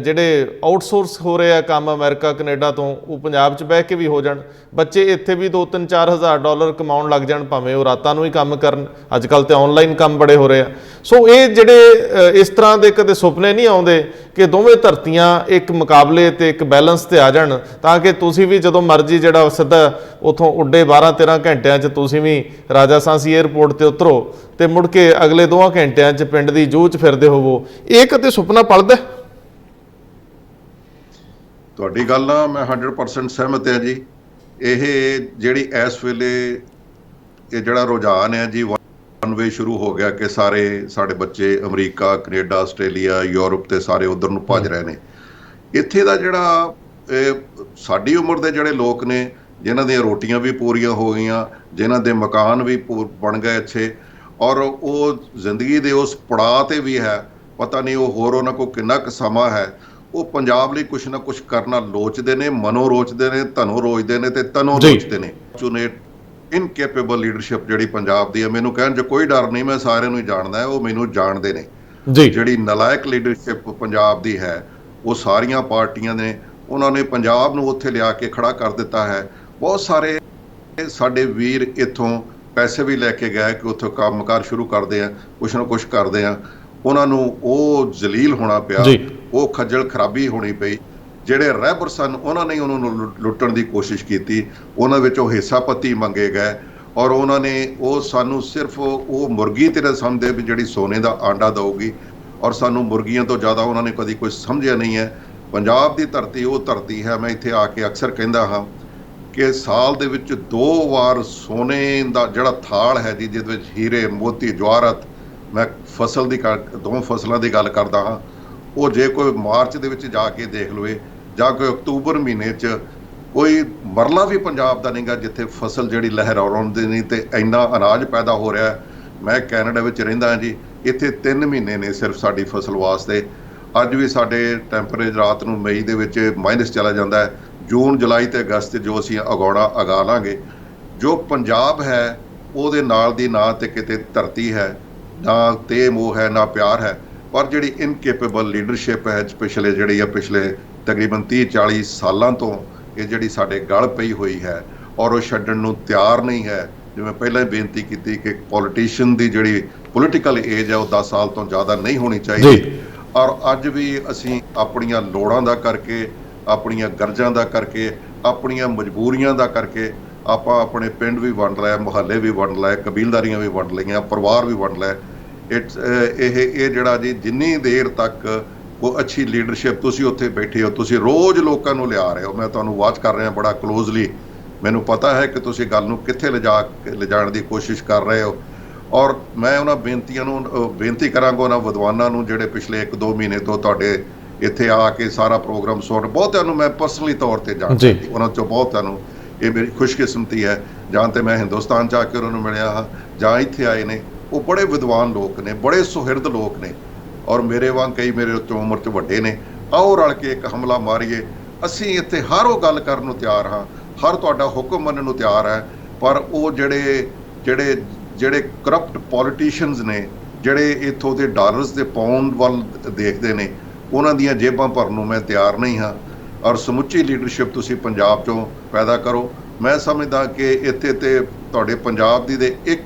ਜਿਹੜੇ ਆਊਟਸੋਰਸ ਹੋ ਰਹੇ ਆ ਕੰਮ ਅਮਰੀਕਾ ਕੈਨੇਡਾ ਤੋਂ, ਉਹ ਪੰਜਾਬ 'ਚ ਬਹਿ ਕੇ ਵੀ ਹੋ ਜਾਣ, ਬੱਚੇ ਇੱਥੇ ਵੀ 2-3-4 ਹਜ਼ਾਰ ਡਾਲਰ ਕਮਾਉਣ ਲੱਗ ਜਾਣ, ਭਾਵੇਂ ਉਹ ਰਾਤਾਂ ਨੂੰ ਹੀ ਕੰਮ ਕਰਨ। ਅੱਜ ਕੱਲ੍ਹ ਤੇ ਆਨਲਾਈਨ ਕੰਮ ਬੜੇ ਹੋ ਰਹੇ ਆ। ਸੋ ਇਹ ਜਿਹੜੇ ਇਸ ਤਰ੍ਹਾਂ ਦੇ ਕਦੇ ਸੁਪਨੇ ਨਹੀਂ ਆਉਂਦੇ ਕਿ ਦੋਵੇਂ ਧਰਤੀਆਂ ਇੱਕ ਮੁਕਾਬਲੇ ਤੇ ਇੱਕ ਬੈਲੈਂਸ ਤੇ ਆ ਜਾਣ, ਤਾਂ ਕਿ ਤੁਸੀਂ ਵੀ ਜਦੋਂ ਮਰਜ਼ੀ ਜਿਹੜਾ ਸਿੱਧਾ ਉੱਥੋਂ ਉੱਡੇ 12-13 ਘੰਟਿਆਂ 'ਚ ਤੁਸੀਂ ਵੀ ਰਾਜਾ ਸਾਂਸੀ ਏਅਰਪੋਰਟ ਤੇ ਉਤਰੋ ਤੇ ਮੁੜ ਕੇ ਅਗਲੇ 2 ਘੰਟਿਆਂ 'ਚ ਪਿੰਡ ਦੀ ਜੂਹ 'ਚ ਫਿਰਦੇ ਹੋਵੋ। ਇਹ ਕਦੇ ਸੁਪਨਾ ਪਲਦਾ? ਤੁਹਾਡੀ ਗੱਲ ਨਾਲ ਮੈਂ 100% ਸਹਿਮਤ ਹਾਂ ਜੀ। ਇਹ ਜਿਹੜੀ ਇਸ ਵੇਲੇ ਇਹ ਜਿਹੜਾ ਰੁਝਾਨ ਹੈ ਜੀ, ਵਨ ਵੇ ਸ਼ੁਰੂ ਹੋ ਗਿਆ ਕਿ ਸਾਰੇ ਸਾਡੇ ਬੱਚੇ ਅਮਰੀਕਾ, ਕੈਨੇਡਾ, ਆਸਟ੍ਰੇਲੀਆ, ਯੂਰਪ ਤੇ ਸਾਰੇ ਉਧਰ ਨੂੰ ਭੱਜ ਰਹੇ ਨੇ। ਇੱਥੇ ਦਾ ਜਿਹੜਾ ਸਾਡੀ ਉਮਰ ਦੇ ਜਿਹੜੇ ਲੋਕ ਨੇ, ਜਿਨ੍ਹਾਂ ਦੀਆਂ ਰੋਟੀਆਂ ਵੀ ਪੂਰੀਆਂ ਹੋ ਗਈਆਂ, ਜਿਨ੍ਹਾਂ ਦੇ ਮਕਾਨ ਵੀ ਬਣ ਗਏ ਅੱਛੇ, ਔਰ ਉਹ ਜ਼ਿੰਦਗੀ ਦੇ ਉਸ ਪੜਾਅ ਤੇ ਵੀ ਹੈ, ਪਤਾ ਨਹੀਂ ਉਹ ਹੋਰ ਉਹਨਾਂ ਕੋਲ ਕਿੰਨਾ ਕੁ ਸਮਾਂ ਹੈ, ਉਹ ਪੰਜਾਬ ਲਈ ਕੁਛ ਨਾ ਕੁਛ ਕਰਨਾ ਲੋਚਦੇ ਨੇ, ਮਨੋ ਰੋਚਦੇ ਨੇ, ਧਨੋ ਰੋਚਦੇ ਨੇ ਤੇ ਤਨੋ ਰੋਚਦੇ ਨੇ। ਇਨਕੈਪੇਬਲ ਲੀਡਰਸ਼ਿਪ ਜਿਹੜੀ ਪੰਜਾਬ ਦੀ ਹੈ, ਮੈਨੂੰ ਕਹਿਣ 'ਚ ਕੋਈ ਡਰ ਨਹੀਂ, ਮੈਂ ਸਾਰਿਆਂ ਨੂੰ ਹੀ ਜਾਣਦਾ ਹੈ, ਉਹ ਮੈਨੂੰ ਜਾਣਦੇ ਨੇ। ਜਿਹੜੀ ਨਲਾਇਕ ਲੀਡਰਸ਼ਿਪ ਪੰਜਾਬ ਦੀ ਹੈ, ਉਹ ਸਾਰੀਆਂ ਪਾਰਟੀਆਂ ਨੇ, ਉਹਨਾਂ ਨੇ ਪੰਜਾਬ ਨੂੰ ਉੱਥੇ ਲਿਆ ਕੇ ਖੜਾ ਕਰ ਦਿੱਤਾ ਹੈ। ਬਹੁਤ ਸਾਰੇ ਸਾਡੇ ਵੀਰ ਇੱਥੋਂ ਪੈਸੇ ਵੀ ਲੈ ਕੇ ਗਏ ਕਿ ਉੱਥੋਂ ਕੰਮਕਾਰ ਸ਼ੁਰੂ ਕਰਦੇ ਆ, ਕੁਛ ਨਾ ਕੁਛ ਕਰਦੇ ਆ। ਉਹਨਾਂ ਨੂੰ ਉਹ ਜ਼ਲੀਲ ਹੋਣਾ ਪਿਆ, ਉਹ ਖੱਜਲ ਖਰਾਬੀ ਹੋਣੀ ਪਈ। ਜਿਹੜੇ ਰਹਿਬਰ ਸਨ, ਉਹਨਾਂ ਨੇ ਉਹਨਾਂ ਨੂੰ ਲੁੱਟਣ ਦੀ ਕੋਸ਼ਿਸ਼ ਕੀਤੀ, ਉਹਨਾਂ ਵਿੱਚੋਂ ਹਿੱਸਾ ਪੱਤੀ ਮੰਗੇ ਗਏ, ਔਰ ਉਹਨਾਂ ਨੇ ਉਹ ਸਾਨੂੰ ਸਿਰਫ ਉਹ ਮੁਰਗੀ ਤੇਰੇ ਸਮਝਦੇ ਵੀ ਜਿਹੜੀ ਸੋਨੇ ਦਾ ਆਂਡਾ ਦਊਗੀ, ਔਰ ਸਾਨੂੰ ਮੁਰਗੀਆਂ ਤੋਂ ਜ਼ਿਆਦਾ ਉਹਨਾਂ ਨੇ ਕਦੀ ਕੋਈ ਸਮਝਿਆ ਨਹੀਂ ਹੈ। ਪੰਜਾਬ ਦੀ ਧਰਤੀ ਉਹ ਧਰਤੀ ਹੈ, ਮੈਂ ਇੱਥੇ ਆ ਕੇ ਅਕਸਰ ਕਹਿੰਦਾ ਹਾਂ ਕਿ ਸਾਲ ਦੇ ਵਿੱਚ 2 ਵਾਰ ਸੋਨੇ ਦਾ ਜਿਹੜਾ ਥਾਲ ਹੈ ਜੀ, ਜਿਹਦੇ ਵਿੱਚ ਹੀਰੇ, ਮੋਤੀ, ਜਵਾਹਰਤ, ਮੈਂ ਫਸਲ ਦੀ 2 ਫਸਲਾਂ ਦੀ ਗੱਲ ਕਰਦਾ ਹਾਂ, ਉਹ ਜੇ ਕੋਈ ਮਾਰਚ ਦੇ ਵਿੱਚ ਜਾ ਕੇ ਦੇਖ ਲਵੇ ਜਾਂ ਕੋਈ ਅਕਤੂਬਰ ਮਹੀਨੇ 'ਚ, ਕੋਈ ਮਰਲਾ ਵੀ ਪੰਜਾਬ ਦਾ ਨਹੀਂਗਾ ਜਿੱਥੇ ਫਸਲ ਜਿਹੜੀ ਲਹਿਰਾਉਂਦੀ ਨਹੀਂ ਤੇ ਇੰਨਾ ਅਨਾਜ ਪੈਦਾ ਹੋ ਰਿਹਾ। ਮੈਂ ਕੈਨੇਡਾ ਵਿੱਚ ਰਹਿੰਦਾ ਹਾਂ ਜੀ, ਇੱਥੇ 3 ਮਹੀਨੇ ਨੇ ਸਿਰਫ ਸਾਡੀ ਫਸਲ ਵਾਸਤੇ। ਅੱਜ ਵੀ ਸਾਡੇ ਟੈਂਪਰੇਚਰ ਰਾਤ ਨੂੰ ਮਈ ਦੇ ਵਿੱਚ ਮਾਈਨਸ ਚਲਾ ਜਾਂਦਾ ਹੈ। ਜੂਨ, ਜੁਲਾਈ ਤੇ ਅਗਸਤ ਜੋ ਅਸੀਂ ਉਗਾ ਲਾਂਗੇ। ਜੋ ਪੰਜਾਬ ਹੈ ਉਹਦੇ ਨਾਲ ਦੀ ਨਾ ਤੇ ਕਿਤੇ ਧਰਤੀ ਹੈ, ਨਾ ਤੇ ਮੋਹ ਹੈ, ਨਾ ਪਿਆਰ ਹੈ। ਪਰ ਜਿਹੜੀ ਇਨਕੈਪੇਬਲ ਲੀਡਰਸ਼ਿਪ ਹੈ ਪਿਛਲੇ ਤਕਰੀਬਨ 30-40 ਸਾਲਾਂ ਤੋਂ ਇਹ ਜਿਹੜੀ ਸਾਡੇ ਗਲ ਪਈ ਹੋਈ ਹੈ, ਔਰ ਉਹ ਛੱਡਣ ਨੂੰ ਤਿਆਰ ਨਹੀਂ ਹੈ। ਜਿਵੇਂ ਪਹਿਲਾਂ ਹੀ ਬੇਨਤੀ ਕੀਤੀ ਕਿ ਪੋਲੀਟੀਸ਼ੀਅਨ ਦੀ ਜਿਹੜੀ ਪੋਲੀਟੀਕਲ ਏਜ ਹੈ ਉਹ 10 ਸਾਲ ਤੋਂ ਜ਼ਿਆਦਾ ਨਹੀਂ ਹੋਣੀ ਚਾਹੀਦੀ। ਔਰ ਅੱਜ ਵੀ ਅਸੀਂ ਆਪਣੀਆਂ ਲੋੜਾਂ ਦਾ ਕਰਕੇ, ਆਪਣੀਆਂ ਗਰਜਾਂ ਦਾ ਕਰਕੇ, ਆਪਣੀਆਂ ਮਜਬੂਰੀਆਂ ਦਾ ਕਰਕੇ ਆਪਾਂ ਆਪਣੇ ਪਿੰਡ ਵੀ ਵੰਡ ਲਏ, ਮੁਹੱਲੇ ਵੀ ਵੰਡ ਲਏ, ਕਬੀਲਦਾਰੀਆਂ ਵੀ ਵੰਡ ਲਈਆਂ, ਪਰਿਵਾਰ ਵੀ ਵੰਡ ਲਏ। ਇਹ ਜਿਹੜਾ ਜੀ, ਜਿੰਨੀ ਦੇਰ ਤੱਕ ਉਹ ਅੱਛੀ ਲੀਡਰਸ਼ਿਪ, ਤੁਸੀਂ ਉੱਥੇ ਬੈਠੇ ਹੋ, ਤੁਸੀਂ ਰੋਜ਼ ਲੋਕਾਂ ਨੂੰ ਲਿਆ ਰਹੇ ਹੋ, ਮੈਂ ਤੁਹਾਨੂੰ ਵਾਚ ਕਰ ਰਿਹਾ ਬੜਾ ਕਲੋਜ਼ਲੀ, ਮੈਨੂੰ ਪਤਾ ਹੈ ਕਿ ਤੁਸੀਂ ਗੱਲ ਨੂੰ ਕਿੱਥੇ ਲਿਜਾਣ ਦੀ ਕੋਸ਼ਿਸ਼ ਕਰ ਰਹੇ ਹੋ। ਔਰ ਮੈਂ ਉਹਨਾਂ ਬੇਨਤੀ ਕਰਾਂਗਾ ਉਹਨਾਂ ਵਿਦਵਾਨਾਂ ਨੂੰ ਜਿਹੜੇ ਪਿਛਲੇ 1-2 ਮਹੀਨੇ ਤੋਂ ਤੁਹਾਡੇ ਇੱਥੇ ਆ ਕੇ ਸਾਰਾ ਪ੍ਰੋਗਰਾਮ ਸੁਣ। ਬਹੁਤਿਆਂ ਨੂੰ ਮੈਂ ਪਰਸਨਲੀ ਤੌਰ ਤੇ ਜਾਣਦਾ, ਉਹਨਾਂ 'ਚੋਂ ਬਹੁਤਿਆਂ ਨੂੰ ਇਹ ਮੇਰੀ ਖੁਸ਼ਕਿਸਮਤੀ ਹੈ, ਜਾਂ ਤੇ ਮੈਂ ਹਿੰਦੁਸਤਾਨ 'ਚ ਆ ਕੇ ਉਹਨਾਂ ਨੂੰ ਮਿਲਿਆ ਹਾਂ ਜਾਂ ਇੱਥੇ ਆਏ ਨੇ। ਉਹ ਬੜੇ ਵਿਦਵਾਨ ਲੋਕ ਨੇ, ਬੜੇ ਸੁਹਿਰਦ ਲੋਕ ਨੇ, ਔਰ ਮੇਰੇ ਵਾਂਗ ਕਈ ਮੇਰੇ ਉੱਤੇ ਉਮਰ 'ਚ ਵੱਡੇ ਨੇ। ਆਓ ਰਲ ਕੇ ਇੱਕ ਹਮਲਾ ਮਾਰੀਏ। ਅਸੀਂ ਇੱਥੇ ਹਰ ਉਹ ਗੱਲ ਕਰਨ ਨੂੰ ਤਿਆਰ ਹਾਂ, ਹਰ ਤੁਹਾਡਾ ਹੁਕਮ ਮੰਨਣ ਨੂੰ ਤਿਆਰ ਹੈ, ਪਰ ਉਹ ਜਿਹੜੇ ਕਰਪਟ ਪੋਲੀਟੀਸ਼ੀਅਨਸ ਨੇ, ਜਿਹੜੇ ਇੱਥੋਂ ਦੇ ਡਾਲਰਸ ਦੇ ਪਾਉਂਡ ਵੱਲ ਦੇਖਦੇ ਨੇ, ਉਹਨਾਂ ਦੀਆਂ ਜੇਬਾਂ ਭਰਨ ਨੂੰ ਮੈਂ ਤਿਆਰ ਨਹੀਂ ਹਾਂ। ਔਰ ਸਮੁੱਚੀ ਲੀਡਰਸ਼ਿਪ ਤੁਸੀਂ ਪੰਜਾਬ 'ਚੋਂ ਪੈਦਾ ਕਰੋ। ਮੈਂ ਸਮਝਦਾ ਕਿ ਇੱਥੇ ਤੇ ਤੁਹਾਡੇ ਪੰਜਾਬ ਦੀ ਦੇ ਇੱਕ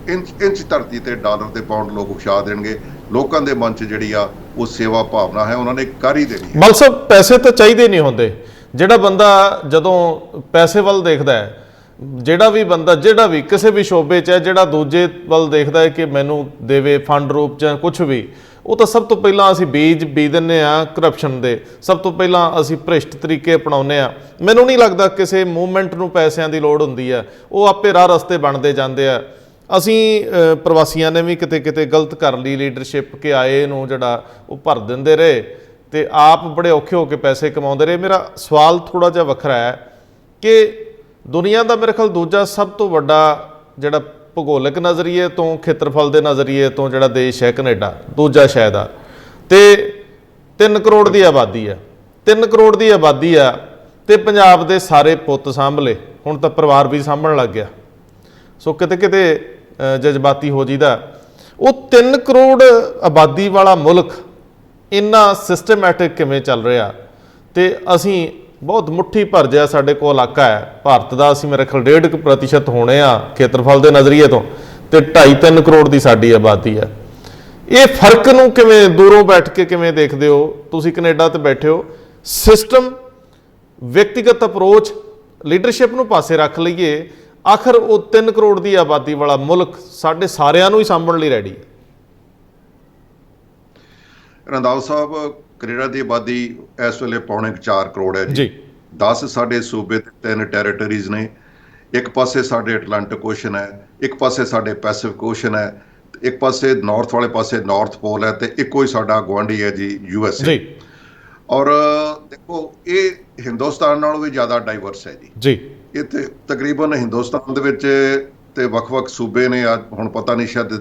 ਇੰਚ ਧਰਤੀ ਤੇ ਡਾਲਰ ਤੇ ਪਾਉਂਡ ਲੋਕ ਉਛਾ ਦੇਣਗੇ। ਲੋਕਾਂ ਦੇ ਮਨ 'ਚ ਜਿਹੜੀ ਆ ਉਹ ਸੇਵਾ ਭਾਵਨਾ ਹੈ, ਉਹਨਾਂ ਨੇ ਕਰ ਹੀ ਦੇਣੀ ਹੈ। ਮਤਲਬ ਸਾਹਿਬ ਪੈਸੇ ਤਾਂ ਚਾਹੀਦੇ ਨਹੀਂ ਹੁੰਦੇ। ਜਿਹੜਾ ਬੰਦਾ ਜਦੋਂ ਪੈਸੇ ਵੱਲ ਦੇਖਦਾ ਹੈ, ਜਿਹੜਾ ਵੀ ਕਿਸੇ ਵੀ ਸ਼ੋਬੇ 'ਚ ਹੈ, ਜਿਹੜਾ ਦੂਜੇ ਵੱਲ ਦੇਖਦਾ ਹੈ ਕਿ ਮੈਨੂੰ ਦੇਵੇ ਫੰਡ ਰੂਪ 'ਚ ਕੁਛ ਵੀ, ਉਹ ਤਾਂ ਸਭ ਤੋਂ ਪਹਿਲਾਂ ਅਸੀਂ ਬੀਜ ਦਿੰਦੇ ਹਾਂ ਕਰਪਸ਼ਨ ਦੇ। ਸਭ ਤੋਂ ਪਹਿਲਾਂ ਅਸੀਂ ਭ੍ਰਿਸ਼ਟ ਤਰੀਕੇ ਅਪਣਾਉਂਦੇ ਹਾਂ। ਮੈਨੂੰ ਨਹੀਂ ਲੱਗਦਾ ਕਿਸੇ ਮੂਵਮੈਂਟ ਨੂੰ ਪੈਸਿਆਂ ਦੀ ਲੋੜ ਹੁੰਦੀ ਹੈ, ਉਹ ਆਪੇ ਰਾਹ ਰਸਤੇ ਬਣਦੇ ਜਾਂਦੇ ਆ। ਅਸੀਂ ਪ੍ਰਵਾਸੀਆਂ ਨੇ ਵੀ ਕਿਤੇ ਗਲਤ ਕਰ ਲਈ ਲੀਡਰਸ਼ਿਪ, ਕਿ ਆਏ ਨੂੰ ਜਿਹੜਾ ਉਹ ਭਰ ਦਿੰਦੇ ਰਹੇ ਤੇ ਆਪ ਬੜੇ ਔਖੇ ਹੋ ਕੇ ਪੈਸੇ ਕਮਾਉਂਦੇ ਰਹੇ। ਮੇਰਾ ਸਵਾਲ ਥੋੜ੍ਹਾ ਜਿਹਾ ਵੱਖਰਾ ਹੈ ਕਿ ਦੁਨੀਆ ਦਾ ਮੇਰੇ ਖਿਆਲ ਦੂਜਾ ਸਭ ਤੋਂ ਵੱਡਾ ਜਿਹੜਾ ਭੂਗੋਲਿਕ ਨਜ਼ਰੀਏ ਤੋਂ, ਖੇਤਰਫਲ ਦੇ ਨਜ਼ਰੀਏ ਤੋਂ ਜਿਹੜਾ ਦੇਸ਼ ਹੈ ਕੈਨੇਡਾ, ਦੂਜਾ ਸ਼ਾਇਦ ਆ, ਤੇ 3 ਕਰੋੜ ਦੀ ਆਬਾਦੀ ਆ। 3 ਕਰੋੜ ਦੀ ਆਬਾਦੀ ਆ ਤੇ ਪੰਜਾਬ ਦੇ ਸਾਰੇ ਪੁੱਤ ਸਾਂਭ ਲਏ, ਹੁਣ ਤਾਂ ਪਰਿਵਾਰ ਵੀ ਸਾਂਭਣ ਲੱਗ ਗਿਆ। ਸੋ ਕਿਤੇ ਜਜ਼ਬਾਤੀ ਹੋ ਜੀਦਾ। ਉਹ 3 ਕਰੋੜ ਆਬਾਦੀ ਵਾਲਾ ਮੁਲਕ ਇੰਨਾ ਸਿਸਟਮੈਟਿਕ ਕਿਵੇਂ ਚੱਲ ਰਿਹਾ? ਤੇ ਅਸੀਂ ਬਹੁਤ ਮੁੱਠੀ ਭਰ ਜਿਹਾ ਸਾਡੇ ਕੋਲ ਇਲਾਕਾ ਹੈ ਭਾਰਤ ਦਾ, ਅਸੀਂ ਮੇਰੇ ਖਿਆਲ 1.5% ਹੋਣੇ ਆ ਖੇਤਰਫਲ ਦੇ ਨਜ਼ਰੀਏ ਤੋਂ, ਤੇ 2.5-3 ਕਰੋੜ ਦੀ ਸਾਡੀ ਆਬਾਦੀ ਹੈ। ਇਹ ਫਰਕ ਨੂੰ ਕਿਵੇਂ ਦੂਰੋਂ ਬੈਠ ਕੇ ਕਿਵੇਂ ਦੇਖਦੇ ਹੋ? ਤੁਸੀਂ ਕੈਨੇਡਾ ਤੇ ਬੈਠੇ ਹੋ। ਸਿਸਟਮ, ਵਿਅਕਤੀਗਤ ਅਪਰੋਚ, ਲੀਡਰਸ਼ਿਪ ਨੂੰ ਪਾਸੇ ਰੱਖ ਲਈਏ, ਆਖਰ ਉਹ 3 ਕਰੋੜ ਦੀ ਆਬਾਦੀ ਵਾਲਾ ਮੁਲਕ ਸਾਡੇ ਸਾਰਿਆਂ ਨੂੰ ਹੀ ਸਾਂਭਣ ਲਈ ਰੈਡੀ ਹੈ। ਰੰਧਾਵਾ ਸਾਹਿਬ, ਕੈਨੇਡਾ ਦੀ ਆਬਾਦੀ ਇਸ ਵੇਲੇ 4.25 ਕਰੋੜ ਹੈ ਜੀ। 10 ਸਾਡੇ ਸੂਬੇ ਤੇ 3 ਟੈਰੀਟਰੀਜ਼ ਨੇ। ਇੱਕ ਪਾਸੇ ਸਾਡੇ ਐਟਲਾਂਟਿਕ ਓਸ਼ਨ ਹੈ, ਇੱਕ ਪਾਸੇ ਸਾਡੇ ਪੈਸੀਫਿਕ ਓਸ਼ਨ ਹੈ, ਇੱਕ ਪਾਸੇ ਨਾਰਥ ਵਾਲੇ ਪਾਸੇ ਨਾਰਥ ਪੋਲ ਹੈ, ਤੇ ਇੱਕੋ ਹੀ ਸਾਡਾ ਗੁਆਂਢੀ ਹੈ ਜੀ USA। ਔਰ ਦੇਖੋ, ਇਹ ਹਿੰਦੁਸਤਾਨ ਨਾਲੋਂ ਵੀ ਜ਼ਿਆਦਾ ਡਾਈਵਰਸ ਹੈ ਜੀ। ਇੱਥੇ ਤਕਰੀਬਨ ਹਿੰਦੁਸਤਾਨ ਦੇ ਵਿੱਚ ਤੇ ਵੱਖ-ਵੱਖ ਸੂਬੇ ਨੇ, ਅੱਜ ਹੁਣ ਪਤਾ ਨਹੀਂ ਸ਼ਾਇਦ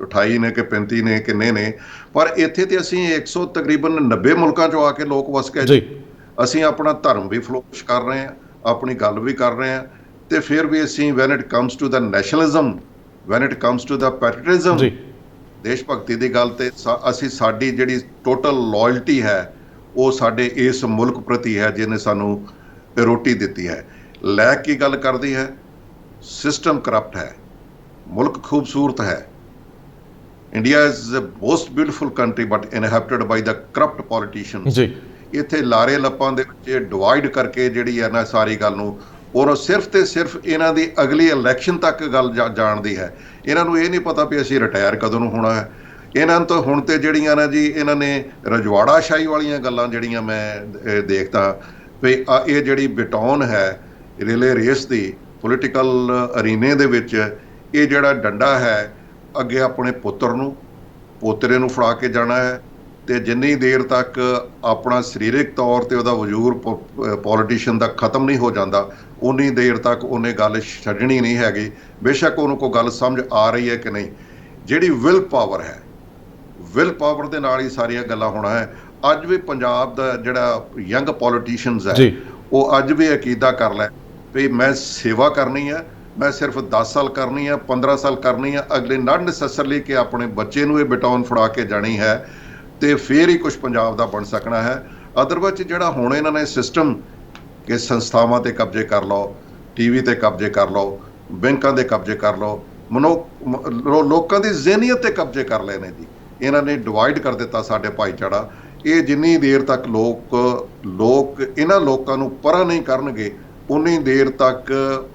28 ਨੇ ਕਿ 35 ਨੇ, ਕਿੰਨੇ ਨੇ, ਪਰ ਇੱਥੇ ਤੇ ਅਸੀਂ ਤਕਰੀਬਨ 90 ਮੁਲਕਾਂ 'ਚੋਂ ਆ ਕੇ ਲੋਕ ਵਸ ਗਏ ਜੀ। ਅਸੀਂ ਆਪਣਾ ਧਰਮ ਵੀ ਫਲੋਰਿਸ਼ ਕਰ ਰਹੇ ਹਾਂ, ਆਪਣੀ ਗੱਲ ਵੀ ਕਰ ਰਹੇ ਹਾਂ, ਤੇ ਫਿਰ ਵੀ ਅਸੀਂ when it comes to the nationalism, when it comes to the patriotism, ਦੇਸ਼ ਭਗਤੀ ਦੀ ਗੱਲ ਤੇ ਅਸੀਂ ਸਾਡੀ ਜਿਹੜੀ ਟੋਟਲ ਲਾਇਲਟੀ ਹੈ ਉਹ ਸਾਡੇ ਇਸ ਮੁਲਕ ਪ੍ਰਤੀ ਹੈ ਜਿਹਨੇ ਸਾਨੂੰ ਰੋਟੀ ਦਿੱਤੀ ਹੈ। ਲੈ ਕੀ ਗੱਲ ਕਰਦੀ ਹੈ? ਸਿਸਟਮ ਕਰਪਟ ਹੈ, ਮੁਲਕ ਖੂਬਸੂਰਤ ਹੈ। India is the most beautiful country but inhabited by the corrupt politicians. ਇੱਥੇ ਲਾਰੇ ਲੱਪਾਂ ਦੇ ਵਿੱਚ ਡਿਵਾਈਡ ਕਰਕੇ ਜਿਹੜੀ ਹੈ ਨਾ ਸਾਰੀ ਗੱਲ ਨੂੰ, ਔਰ ਸਿਰਫ ਤੇ ਸਿਰਫ ਇਹਨਾਂ ਦੀ ਅਗਲੀ ਇਲੈਕਸ਼ਨ ਤੱਕ ਗੱਲ ਜਾਣਦੀ ਹੈ। ਇਹਨਾਂ ਨੂੰ ਇਹ ਨਹੀਂ ਪਤਾ ਵੀ ਅਸੀਂ ਰਿਟਾਇਰ ਕਦੋਂ ਨੂੰ ਹੋਣਾ ਹੈ। ਇਹਨਾਂ ਨੂੰ ਤਾਂ ਹੁਣ ਤੇ ਜਿਹੜੀਆਂ ਨਾ ਜੀ, ਇਹਨਾਂ ਨੇ ਰਜਵਾੜਾਸ਼ਾਹੀ ਵਾਲੀਆਂ ਗੱਲਾਂ ਜਿਹੜੀਆਂ ਮੈਂ ਦੇਖਦਾ ਵੀ ਇਹ ਜਿਹੜੀ ਬਟੌਨ ਹੈ ਰਿਲੇ ਰੇਸ ਦੀ ਪੋਲੀਟੀਕਲ ਅਰੀਨੇ ਦੇ ਵਿੱਚ, ਇਹ ਜਿਹੜਾ ਡੰਡਾ ਹੈ ਅੱਗੇ ਆਪਣੇ ਪੁੱਤਰ ਨੂੰ, ਪੋਤਰੇ ਨੂੰ ਫੜਾ ਕੇ ਜਾਣਾ ਹੈ। ਤੇ ਜਿੰਨੀ ਦੇਰ ਤੱਕ ਆਪਣਾ ਸਰੀਰਕ ਤੌਰ ਤੇ ਉਹਦਾ ਵਜੂਦ ਪੋਲੀਟੀਸ਼ੀਅਨ ਦਾ ਖਤਮ ਨਹੀਂ ਹੋ ਜਾਂਦਾ, ਉਨੀ ਦੇਰ ਤੱਕ ਉਹਨੇ ਗੱਲ ਛੱਡਣੀ ਨਹੀਂ ਹੈਗੀ, ਬੇਸ਼ੱਕ ਉਹਨੂੰ ਕੋਈ ਗੱਲ ਸਮਝ ਆ ਰਹੀ ਹੈ ਕਿ ਨਹੀਂ। ਜਿਹੜੀ ਵਿਲ ਪਾਵਰ ਹੈ, ਵਿਲ ਪਾਵਰ ਦੇ ਨਾਲ ਹੀ ਸਾਰੀਆਂ ਗੱਲਾਂ ਹੋਣਾ ਹੈ। ਅੱਜ ਵੀ ਪੰਜਾਬ ਦਾ ਜਿਹੜਾ ਯੰਗ ਪੋਲੀਟੀਸ਼ੀਅਨਸ ਹੈ, ਉਹ ਅੱਜ ਵੀ ਅਕੀਦਾ ਕਰ ਲੈ ਵੀ ਮੈਂ ਸੇਵਾ ਕਰਨੀ ਹੈ, ਮੈਂ ਸਿਰਫ 10 ਸਾਲ ਕਰਨੀ ਹੈ, 15 ਸਾਲ ਕਰਨੀ ਹੈ, ਅਗਲੇ ਨਾਟ ਨੈਸੈਸਰਲੀ ਕਿ ਆਪਣੇ ਬੱਚੇ ਨੂੰ ਇਹ ਬਟੌਨ ਫੜਾ ਕੇ ਜਾਣੀ ਹੈ ਤੇ ਫਿਰ ਹੀ ਕੁਝ ਪੰਜਾਬ ਦਾ ਬਣ ਸਕਣਾ ਹੈ। ਅਦਰਵਾਈਜ਼ ਜਿਹੜਾ ਹੁਣ ਇਹਨਾਂ ਨੇ ਸਿਸਟਮ ਕਿ ਸੰਸਥਾਵਾਂ ਤੇ ਕਬਜ਼ੇ ਕਰ ਲਓ, TV ਤੇ ਕਬਜ਼ੇ ਕਰ ਲਓ, ਬੈਂਕਾਂ ਦੇ ਕਬਜ਼ੇ ਕਰ ਲਓ, ਲੋਕਾਂ ਦੀ ਜ਼ਿਹਨੀਅਤ ਤੇ ਕਬਜ਼ੇ ਕਰ ਲਏ ਨੇ ਜੀ। ਇਹਨਾਂ ਨੇ ਡਿਵਾਈਡ ਕਰ ਦਿੱਤਾ ਸਾਡੇ ਭਾਈਚਾਰਾ। ਇਹ ਜਿੰਨੀ ਦੇਰ ਤੱਕ ਲੋਕ ਇਹਨਾਂ ਲੋਕਾਂ ਨੂੰ ਪਰਾਂ ਨਹੀਂ ਕਰਨਗੇ, ਉਨੀ ਦੇਰ ਤੱਕ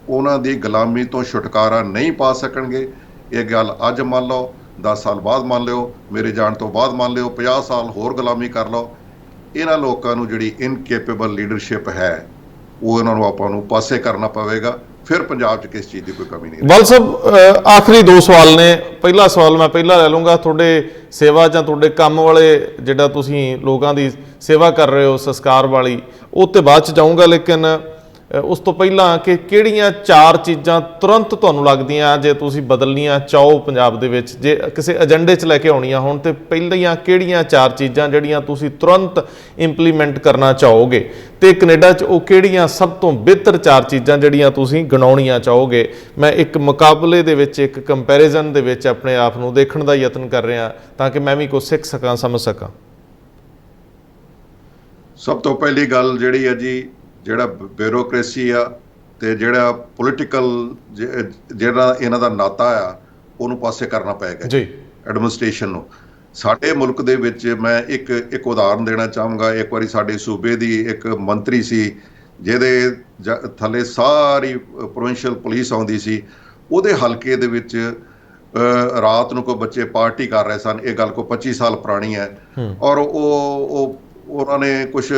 ਉਹਨਾਂ ਦੀ ਗੁਲਾਮੀ ਤੋਂ ਛੁਟਕਾਰਾ ਨਹੀਂ ਪਾ ਸਕਣਗੇ। ਇਹ ਗੱਲ ਅੱਜ ਮੰਨ ਲਓ, 10 ਸਾਲ ਬਾਅਦ ਮੰਨ ਲਿਓ, ਮੇਰੇ ਜਾਣ ਤੋਂ ਬਾਅਦ ਮੰਨ ਲਿਓ, 50 ਸਾਲ ਹੋਰ ਗੁਲਾਮੀ ਕਰ ਲਓ। ਇਹਨਾਂ ਲੋਕਾਂ ਨੂੰ ਜਿਹੜੀ ਇਨਕੈਪੇਬਲ ਲੀਡਰਸ਼ਿਪ ਹੈ ਉਹ ਇਹਨਾਂ ਨੂੰ ਆਪਾਂ ਨੂੰ ਪਾਸੇ ਕਰਨਾ ਪਵੇਗਾ। ਫਿਰ ਪੰਜਾਬ 'ਚ ਕਿਸ ਚੀਜ਼ ਦੀ ਕੋਈ ਕਮੀ ਨਹੀਂ। ਬਲ ਸਾਹਿਬ ਆਖਰੀ ਦੋ ਸਵਾਲ ਨੇ। ਪਹਿਲਾ ਸਵਾਲ ਮੈਂ ਪਹਿਲਾਂ ਲੈ ਲੂੰਗਾ, ਤੁਹਾਡੇ ਸੇਵਾ ਜਾਂ ਤੁਹਾਡੇ ਕੰਮ ਵਾਲੇ ਜਿਹੜਾ ਤੁਸੀਂ ਲੋਕਾਂ ਦੀ ਸੇਵਾ ਕਰ ਰਹੇ ਹੋ ਸੰਸਕਾਰ ਵਾਲੀ, ਉਹ ਤੇ ਬਾਅਦ 'ਚ ਜਾਊਂਗਾ, ਲੇਕਿਨ ਉਸ ਤੋਂ ਪਹਿਲਾਂ ਕਿ ਕਿਹੜੀਆਂ ਚਾਰ ਚੀਜ਼ਾਂ ਤੁਰੰਤ ਤੁਹਾਨੂੰ ਲੱਗਦੀਆਂ ਜੇ ਤੁਸੀਂ ਬਦਲਣੀਆਂ ਚਾਹੋ ਪੰਜਾਬ ਦੇ ਵਿੱਚ, ਜੇ ਕਿਸੇ ਏਜੰਡੇ 'ਚ ਲੈ ਕੇ ਆਉਣੀਆਂ ਹੋਣ, ਤੇ ਪਹਿਲੀਆਂ ਕਿਹੜੀਆਂ ਚਾਰ ਚੀਜ਼ਾਂ ਜਿਹੜੀਆਂ ਤੁਸੀਂ ਤੁਰੰਤ ਇੰਪਲੀਮੈਂਟ ਕਰਨਾ ਚਾਹੋਗੇ, ਤੇ ਕੈਨੇਡਾ 'ਚ ਉਹ ਕਿਹੜੀਆਂ ਸਭ ਤੋਂ ਬਿਹਤਰ ਚਾਰ ਚੀਜ਼ਾਂ ਜਿਹੜੀਆਂ ਤੁਸੀਂ ਗਿਣਾਉਣੀਆਂ ਚਾਹੋਗੇ? ਮੈਂ ਇੱਕ ਮੁਕਾਬਲੇ ਦੇ ਵਿੱਚ, ਇੱਕ ਕੰਪੈਰੀਜ਼ਨ ਦੇ ਵਿੱਚ ਆਪਣੇ ਆਪ ਨੂੰ ਦੇਖਣ ਦਾ ਯਤਨ ਕਰ ਰਿਹਾ ਤਾਂ ਕਿ ਮੈਂ ਵੀ ਕੁਝ ਸਿੱਖ ਸਕਾਂ, ਸਮਝ ਸਕਾਂ। ਸਭ ਤੋਂ ਪਹਿਲੀ ਗੱਲ ਜਿਹੜੀ ਹੈ ਜੀ, ਜਿਹੜਾ ਬਿਊਰੋਕ੍ਰੇਸੀ ਆ ਤੇ ਜਿਹੜਾ ਪੋਲੀਟੀਕਲ ਜਿਹੜਾ ਇਹਨਾਂ ਦਾ ਨਾਤਾ ਆ, ਉਹਨੂੰ ਪਾਸੇ ਕਰਨਾ ਪਏਗਾ ਜੀ, ਐਡਮਿਨਿਸਟ੍ਰੇਸ਼ਨ ਨੂੰ। ਸਾਡੇ ਮੁਲਕ ਦੇ ਵਿੱਚ ਮੈਂ ਇੱਕ ਉਦਾਹਰਨ ਦੇਣਾ ਚਾਹਾਂਗਾ। ਇੱਕ ਵਾਰੀ ਸਾਡੇ ਸੂਬੇ ਦੀ ਇੱਕ ਮੰਤਰੀ ਸੀ ਜਿਹਦੇ ਥੱਲੇ ਸਾਰੀ ਪ੍ਰੋਵਿੰਸ਼ੀਅਲ ਪੁਲਿਸ ਆਉਂਦੀ ਸੀ। ਉਹਦੇ ਹਲਕੇ ਦੇ ਵਿੱਚ ਰਾਤ ਨੂੰ ਕੋਈ ਬੱਚੇ ਪਾਰਟੀ ਕਰ ਰਹੇ ਸਨ। ਇਹ ਗੱਲ ਕੋਈ 25 ਸਾਲ ਪੁਰਾਣੀ ਹੈ। ਔਰ ਉਹਨਾਂ ਨੇ ਕੁਛ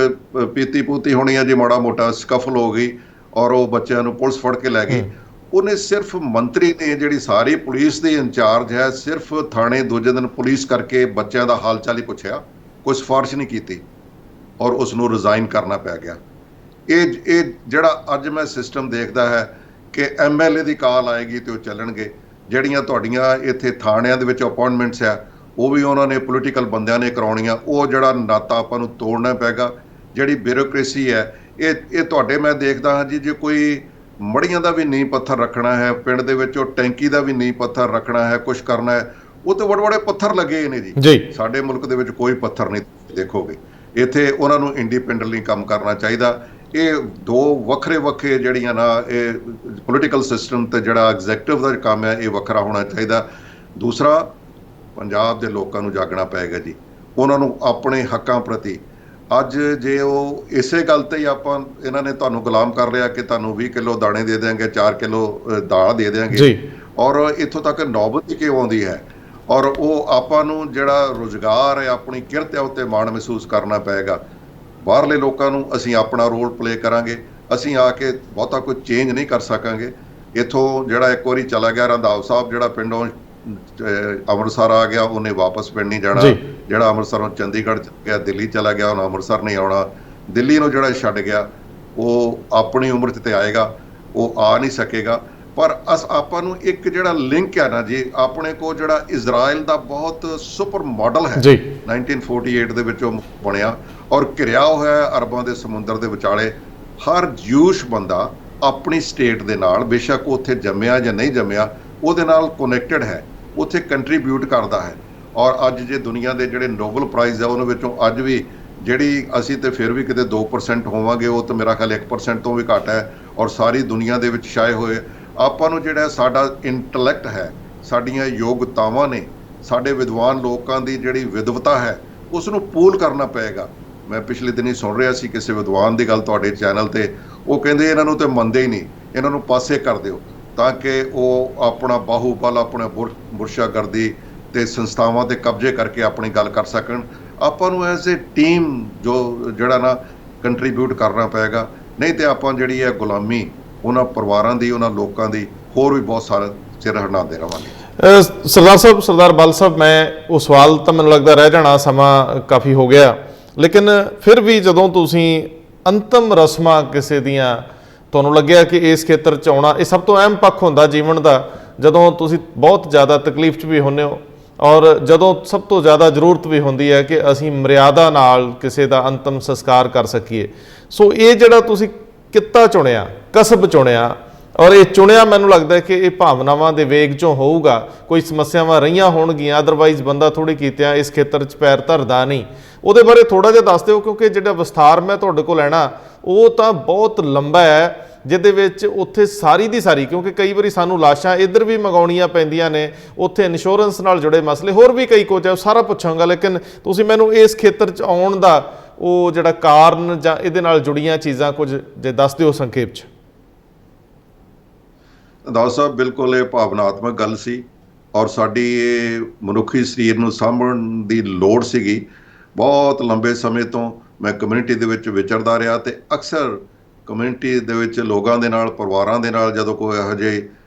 ਪੀਤੀ ਪੂਤੀ ਹੋਣੀ ਆ ਜੀ, ਮਾੜਾ ਮੋਟਾ ਸਕਫਲ ਹੋ ਗਈ ਔਰ ਉਹ ਬੱਚਿਆਂ ਨੂੰ ਪੁਲਿਸ ਫੜ ਕੇ ਲੈ ਗਈ। ਉਹਨੇ ਸਿਰਫ ਮੰਤਰੀ ਨੇ, ਜਿਹੜੀ ਸਾਰੀ ਪੁਲਿਸ ਦੀ ਇੰਚਾਰਜ ਹੈ, ਸਿਰਫ ਥਾਣੇ ਦੂਜੇ ਦਿਨ ਪੁਲਿਸ ਕਰਕੇ ਬੱਚਿਆਂ ਦਾ ਹਾਲ ਚਾਲ ਹੀ ਪੁੱਛਿਆ, ਕੋਈ ਸਿਫਾਰਿਸ਼ ਨਹੀਂ ਕੀਤੀ ਔਰ ਉਸ ਨੂੰ ਰਿਜ਼ਾਈਨ ਕਰਨਾ ਪੈ ਗਿਆ। ਇਹ ਜਿਹੜਾ ਅੱਜ ਮੈਂ ਸਿਸਟਮ ਦੇਖਦਾ ਹੈ ਕਿ MLA ਦੀ ਕਾਲ ਆਏਗੀ ਤੇ ਉਹ ਚੱਲਣਗੇ। ਜਿਹੜੀਆਂ ਤੁਹਾਡੀਆਂ ਇੱਥੇ ਥਾਣਿਆਂ ਦੇ ਵਿੱਚ ਅਪਾਇੰਟਮੈਂਟਸ ਆ, ਉਹ ਵੀ ਉਹਨਾਂ ਨੇ ਪੋਲੀਟੀਕਲ ਬੰਦਿਆਂ ਨੇ ਕਰਾਉਣੀਆਂ। ਉਹ ਜਿਹੜਾ ਨਾਤਾ ਆਪਾਂ ਨੂੰ ਤੋੜਨਾ ਪੈਗਾ। ਜਿਹੜੀ ਬਿਊਰੋਕ੍ਰੇਸੀ ਹੈ, ਇਹ ਤੁਹਾਡੇ ਮੈਂ ਦੇਖਦਾ ਹਾਂ ਜੀ, ਜੇ ਕੋਈ ਮੜੀਆਂ ਦਾ ਵੀ ਨੀਂਹ ਪੱਥਰ ਰੱਖਣਾ ਹੈ ਪਿੰਡ ਦੇ ਵਿੱਚ, ਉਹ ਟੈਂਕੀ ਦਾ ਵੀ ਨੀਂਹ ਪੱਥਰ ਰੱਖਣਾ ਹੈ, ਕੁਛ ਕਰਨਾ ਹੈ, ਉਹ ਤੇ ਬੜੇ ਬੜੇ ਪੱਥਰ ਲੱਗੇ ਨੇ ਜੀ। ਸਾਡੇ ਮੁਲਕ ਦੇ ਵਿੱਚ ਕੋਈ ਪੱਥਰ ਨਹੀਂ ਦੇਖੋਗੇ। ਇੱਥੇ ਉਹਨਾਂ ਨੂੰ ਇੰਡੀਪੈਂਡੈਂਟਲੀ ਕੰਮ ਕਰਨਾ ਚਾਹੀਦਾ। ਇਹ ਦੋ ਵੱਖਰੇ ਜਿਹੜੀਆਂ ਨਾ, ਇਹ ਪੋਲੀਟੀਕਲ ਸਿਸਟਮ ਤੇ ਜਿਹੜਾ ਐਗਜ਼ੈਕਟਿਵ ਦਾ ਕੰਮ ਹੈ, ਇਹ ਵੱਖਰਾ ਹੋਣਾ ਚਾਹੀਦਾ। ਦੂਸਰਾ, ਪੰਜਾਬ ਦੇ ਲੋਕਾਂ ਨੂੰ ਜਾਗਣਾ ਪਏਗਾ ਜੀ, ਉਹਨਾਂ ਨੂੰ ਆਪਣੇ ਹੱਕਾਂ ਪ੍ਰਤੀ। ਅੱਜ ਜੇ ਉਹ ਇਸੇ ਗੱਲ ਤੇ ਹੀ ਇਹਨਾਂ ਨੇ ਤੁਹਾਨੂੰ ਗੁਲਾਮ ਕਰ ਲਿਆ ਕਿ ਤੁਹਾਨੂੰ 20 ਕਿਲੋ ਦਾਣੇ ਦੇ ਦਿਆਂਗੇ, 4 ਕਿਲੋ ਦਾਲ ਦੇ ਦਿਆਂਗੇ, ਔਰ ਇੱਥੋਂ ਤੱਕ ਨੌਬਤ ਹੀ ਕਿਉਂ ਆਉਂਦੀ ਹੈ। ਔਰ ਉਹ ਆਪਾਂ ਨੂੰ ਜਿਹੜਾ ਰੁਜ਼ਗਾਰ ਹੈ, ਆਪਣੀ ਕਿਰਤ ਹੈ, ਉੱਤੇ ਮਾਣ ਮਹਿਸੂਸ ਕਰਨਾ ਪਏਗਾ। ਬਾਹਰਲੇ ਲੋਕਾਂ ਨੂੰ ਅਸੀਂ ਆਪਣਾ ਰੋਲ ਪਲੇ ਕਰਾਂਗੇ, ਅਸੀਂ ਆ ਕੇ ਬਹੁਤਾ ਕੋਈ ਚੇਂਜ ਨਹੀਂ ਕਰ ਸਕਾਂਗੇ। ਇੱਥੋਂ ਜਿਹੜਾ ਇੱਕ ਵਾਰੀ ਚਲਾ ਗਿਆ ਰੰਧਾਵਾ ਸਾਹਿਬ, ਜਿਹੜਾ ਪਿੰਡੋਂ ਅੰਮ੍ਰਿਤਸਰ ਆ ਗਿਆ, ਉਹਨੇ ਵਾਪਸ ਪਿੰਡ ਨਹੀਂ ਜਾਣਾ। ਜਿਹੜਾ ਅੰਮ੍ਰਿਤਸਰੋਂ ਚੰਡੀਗੜ੍ਹ ਚਲਾ ਗਿਆ, ਦਿੱਲੀ ਚਲਾ ਗਿਆ, ਉਹਨੇ ਅੰਮ੍ਰਿਤਸਰ ਨਹੀਂ ਆਉਣਾ। ਦਿੱਲੀ ਨੂੰ ਜਿਹੜਾ ਛੱਡ ਗਿਆ, ਉਹ ਆਪਣੀ ਉਮਰ 'ਚ ਤੇ ਆਏਗਾ, ਉਹ ਆ ਨਹੀਂ ਸਕੇਗਾ। ਪਰ ਆਪਾਂ ਨੂੰ ਇੱਕ ਜਿਹੜਾ ਲਿੰਕ ਹੈ ਨਾ ਜੀ, ਆਪਣੇ ਕੋਲ ਜਿਹੜਾ ਇਜ਼ਰਾਈਲ ਦਾ ਬਹੁਤ ਸੁਪਰ ਮਾਡਲ ਹੈ 1948 ਦੇ ਵਿੱਚ ਉਹ ਬਣਿਆ ਔਰ ਘਿਰਿਆ ਹੋਇਆ ਅਰਬਾਂ ਦੇ ਸਮੁੰਦਰ ਦੇ ਵਿਚਾਲੇ। ਹਰ ਜਿਊਸ਼ ਬੰਦਾ ਆਪਣੀ ਸਟੇਟ ਦੇ ਨਾਲ, ਬੇਸ਼ੱਕ ਉੱਥੇ ਜੰਮਿਆ ਜਾਂ ਨਹੀਂ ਜੰਮਿਆ, ਉਹਦੇ ਨਾਲ ਕਨੈਕਟਡ ਹੈ, ਉੱਥੇ ਕੰਟਰੀਬਿਊਟ ਕਰਦਾ ਹੈ। ਔਰ ਅੱਜ ਜੇ ਦੁਨੀਆ ਦੇ ਜਿਹੜੇ ਨੋਬਲ ਪ੍ਰਾਈਜ਼ ਆ, ਉਹਨਾਂ ਵਿੱਚੋਂ ਅੱਜ ਵੀ ਜਿਹੜੀ ਅਸੀਂ ਤੇ ਫਿਰ ਵੀ ਕਿਤੇ 2% ਹੋਵਾਂਗੇ, ਉਹ ਤਾਂ ਮੇਰਾ ਖਿਆਲ 1% ਤੋਂ ਵੀ ਘੱਟ ਹੈ। ਔਰ ਸਾਰੀ ਦੁਨੀਆ ਦੇ ਵਿੱਚ ਛਾਏ ਹੋਏ ਆਪਾਂ ਨੂੰ ਜਿਹੜਾ ਸਾਡਾ ਇੰਟੈਲੈਕਟ ਹੈ, ਸਾਡੀਆਂ ਯੋਗਤਾਵਾਂ ਨੇ, ਸਾਡੇ ਵਿਦਵਾਨ ਲੋਕਾਂ ਦੀ ਜਿਹੜੀ ਵਿਦਵਤਾ ਹੈ, ਉਸ ਨੂੰ ਪੂਲ ਕਰਨਾ ਪਏਗਾ। ਮੈਂ ਪਿਛਲੇ ਦਿਨੀ ਸੁਣ ਰਿਹਾ ਸੀ ਕਿਸੇ ਵਿਦਵਾਨ ਦੀ ਗੱਲ ਤੁਹਾਡੇ ਚੈਨਲ ਤੇ, ਉਹ ਕਹਿੰਦੇ ਇਹਨਾਂ ਨੂੰ ਤੇ ਮੰਨਦੇ ਹੀ ਨਹੀਂ, ਇਹਨਾਂ ਨੂੰ ਪਾਸੇ ਕਰ ਦਿਓ ਤਾਂ ਕਿ ਉਹ ਆਪਣਾ ਬਾਹੂਬਲ, ਆਪਣਾ ਬੁਰਸ਼ਾਗਰਦੀ ਤੇ ਸੰਸਥਾਵਾਂ ਤੇ ਕਬਜ਼ੇ ਕਰਕੇ ਆਪਣੀ ਗੱਲ ਕਰ ਸਕਣ। ਆਪਾਂ ਨੂੰ ਐਜ਼ ਏ ਟੀਮ ਜਿਹੜਾ ਨਾ ਕੰਟਰੀਬਿਊਟ ਕਰਨਾ ਪਏਗਾ, ਨਹੀਂ ਤੇ ਆਪਾਂ ਜਿਹੜੀ ਹੈ ਗੁਲਾਮੀ ਉਹਨਾਂ ਪਰਿਵਾਰਾਂ ਦੀ, ਉਹਨਾਂ ਲੋਕਾਂ ਦੀ ਹੋਰ ਵੀ ਬਹੁਤ ਸਾਰੇ ਸਿਰ ਹੰਢਾਉਂਦੇ ਰਹਾਂਗੇ। ਸਰਦਾਰ ਸਾਹਿਬ, ਸਰਦਾਰ ਬਲ ਸਾਹਿਬ, ਮੈਂ ਉਹ ਸਵਾਲ ਤਾਂ ਮੈਨੂੰ ਲੱਗਦਾ ਰਹਿ ਜਾਣਾ, ਸਮਾਂ ਕਾਫੀ ਹੋ ਗਿਆ, ਲੇਕਿਨ ਫਿਰ ਵੀ ਜਦੋਂ ਤੁਸੀਂ ਅੰਤਮ ਰਸਮਾਂ ਕਿਸੇ ਦੀਆਂ, ਤੁਹਾਨੂੰ ਲੱਗਿਆ ਕਿ ਇਸ ਖੇਤਰ 'ਚ ਆਉਣਾ, ਇਹ ਸਭ ਤੋਂ ਅਹਿਮ ਪੱਖ ਹੁੰਦਾ ਜੀਵਨ ਦਾ, ਜਦੋਂ ਤੁਸੀਂ ਬਹੁਤ ਜ਼ਿਆਦਾ ਤਕਲੀਫ 'ਚ ਵੀ ਹੁੰਦੇ ਹੋ ਔਰ ਜਦੋਂ ਸਭ ਤੋਂ ਜ਼ਿਆਦਾ ਜ਼ਰੂਰਤ ਵੀ ਹੁੰਦੀ ਹੈ ਕਿ ਅਸੀਂ ਮਰਿਆਦਾ ਨਾਲ ਕਿਸੇ ਦਾ ਅੰਤਮ ਸੰਸਕਾਰ ਕਰ ਸਕੀਏ। ਸੋ ਇਹ ਜਿਹੜਾ ਤੁਸੀਂ ਕਿੱਤਾ ਚੁਣਿਆ, ਕਸਬ ਚੁਣਿਆ, ਔਰ ਇਹ ਚੁਣਿਆ, ਮੈਨੂੰ ਲੱਗਦਾ ਕਿ ਇਹ ਭਾਵਨਾਵਾਂ ਦੇ ਵੇਗ 'ਚੋਂ ਹੋਊਗਾ। ਕੋਈ ਸਮੱਸਿਆਵਾਂ ਰਹੀਆਂ ਹੋਣਗੀਆਂ, ਅਦਰਵਾਈਜ਼ ਬੰਦਾ ਥੋੜ੍ਹੀ ਕੀਤਿਆਂ ਇਸ ਖੇਤਰ 'ਚ ਪੈਰ ਧਰਦਾ ਨਹੀਂ। ਉਹਦੇ ਬਾਰੇ ਥੋੜ੍ਹਾ ਜਿਹਾ ਦੱਸ ਦਿਓ, ਕਿਉਂਕਿ ਜਿਹੜਾ ਵਿਸਥਾਰ ਮੈਂ ਤੁਹਾਡੇ ਕੋਲ ਲੈਣਾ ਉਹ ਤਾਂ ਬਹੁਤ ਲੰਬਾ ਹੈ, ਜਿਹਦੇ ਵਿੱਚ ਉੱਥੇ ਸਾਰੀ ਦੀ ਸਾਰੀ, ਕਿਉਂਕਿ ਕਈ ਵਾਰੀ ਸਾਨੂੰ ਲਾਸ਼ਾਂ ਇੱਧਰ ਵੀ ਮੰਗਾਉਣੀਆਂ ਪੈਂਦੀਆਂ ਨੇ, ਉੱਥੇ ਇੰਸ਼ੋਰੈਂਸ ਨਾਲ ਜੁੜੇ ਮਸਲੇ, ਹੋਰ ਵੀ ਕਈ ਕੁਝ ਹੈ, ਉਹ ਸਾਰਾ ਪੁੱਛਾਂਗਾ। ਲੇਕਿਨ ਤੁਸੀਂ ਮੈਨੂੰ ਇਸ ਖੇਤਰ 'ਚ ਆਉਣ ਦਾ ਉਹ ਜਿਹੜਾ ਕਾਰਨ ਜਾਂ ਇਹਦੇ ਨਾਲ ਜੁੜੀਆਂ ਚੀਜ਼ਾਂ ਕੁਝ ਜੇ ਦੱਸ ਦਿਓ ਸੰਖੇਪ 'ਚ। ਰੰਧਾਵਾ ਸਾਹਿਬ, ਬਿਲਕੁਲ ਇਹ ਭਾਵਨਾਤਮਕ ਗੱਲ ਸੀ ਔਰ ਸਾਡੀ ਇਹ ਮਨੁੱਖੀ ਸਰੀਰ ਨੂੰ ਸਾਂਭਣ ਦੀ ਲੋੜ ਸੀਗੀ। ਬਹੁਤ ਲੰਬੇ ਸਮੇਂ ਤੋਂ ਮੈਂ ਕਮਿਊਨਿਟੀ ਦੇ ਵਿੱਚ ਵਿਚਰਦਾ ਰਿਹਾ ਤੇ ਅਕਸਰ ਕਮਿਊਨਿਟੀ ਦੇ ਵਿੱਚ ਲੋਕਾਂ ਦੇ ਨਾਲ, ਪਰਿਵਾਰਾਂ ਦੇ ਨਾਲ ਜਦੋਂ ਕੋਈ ਇਹੋ ਜਿਹੀ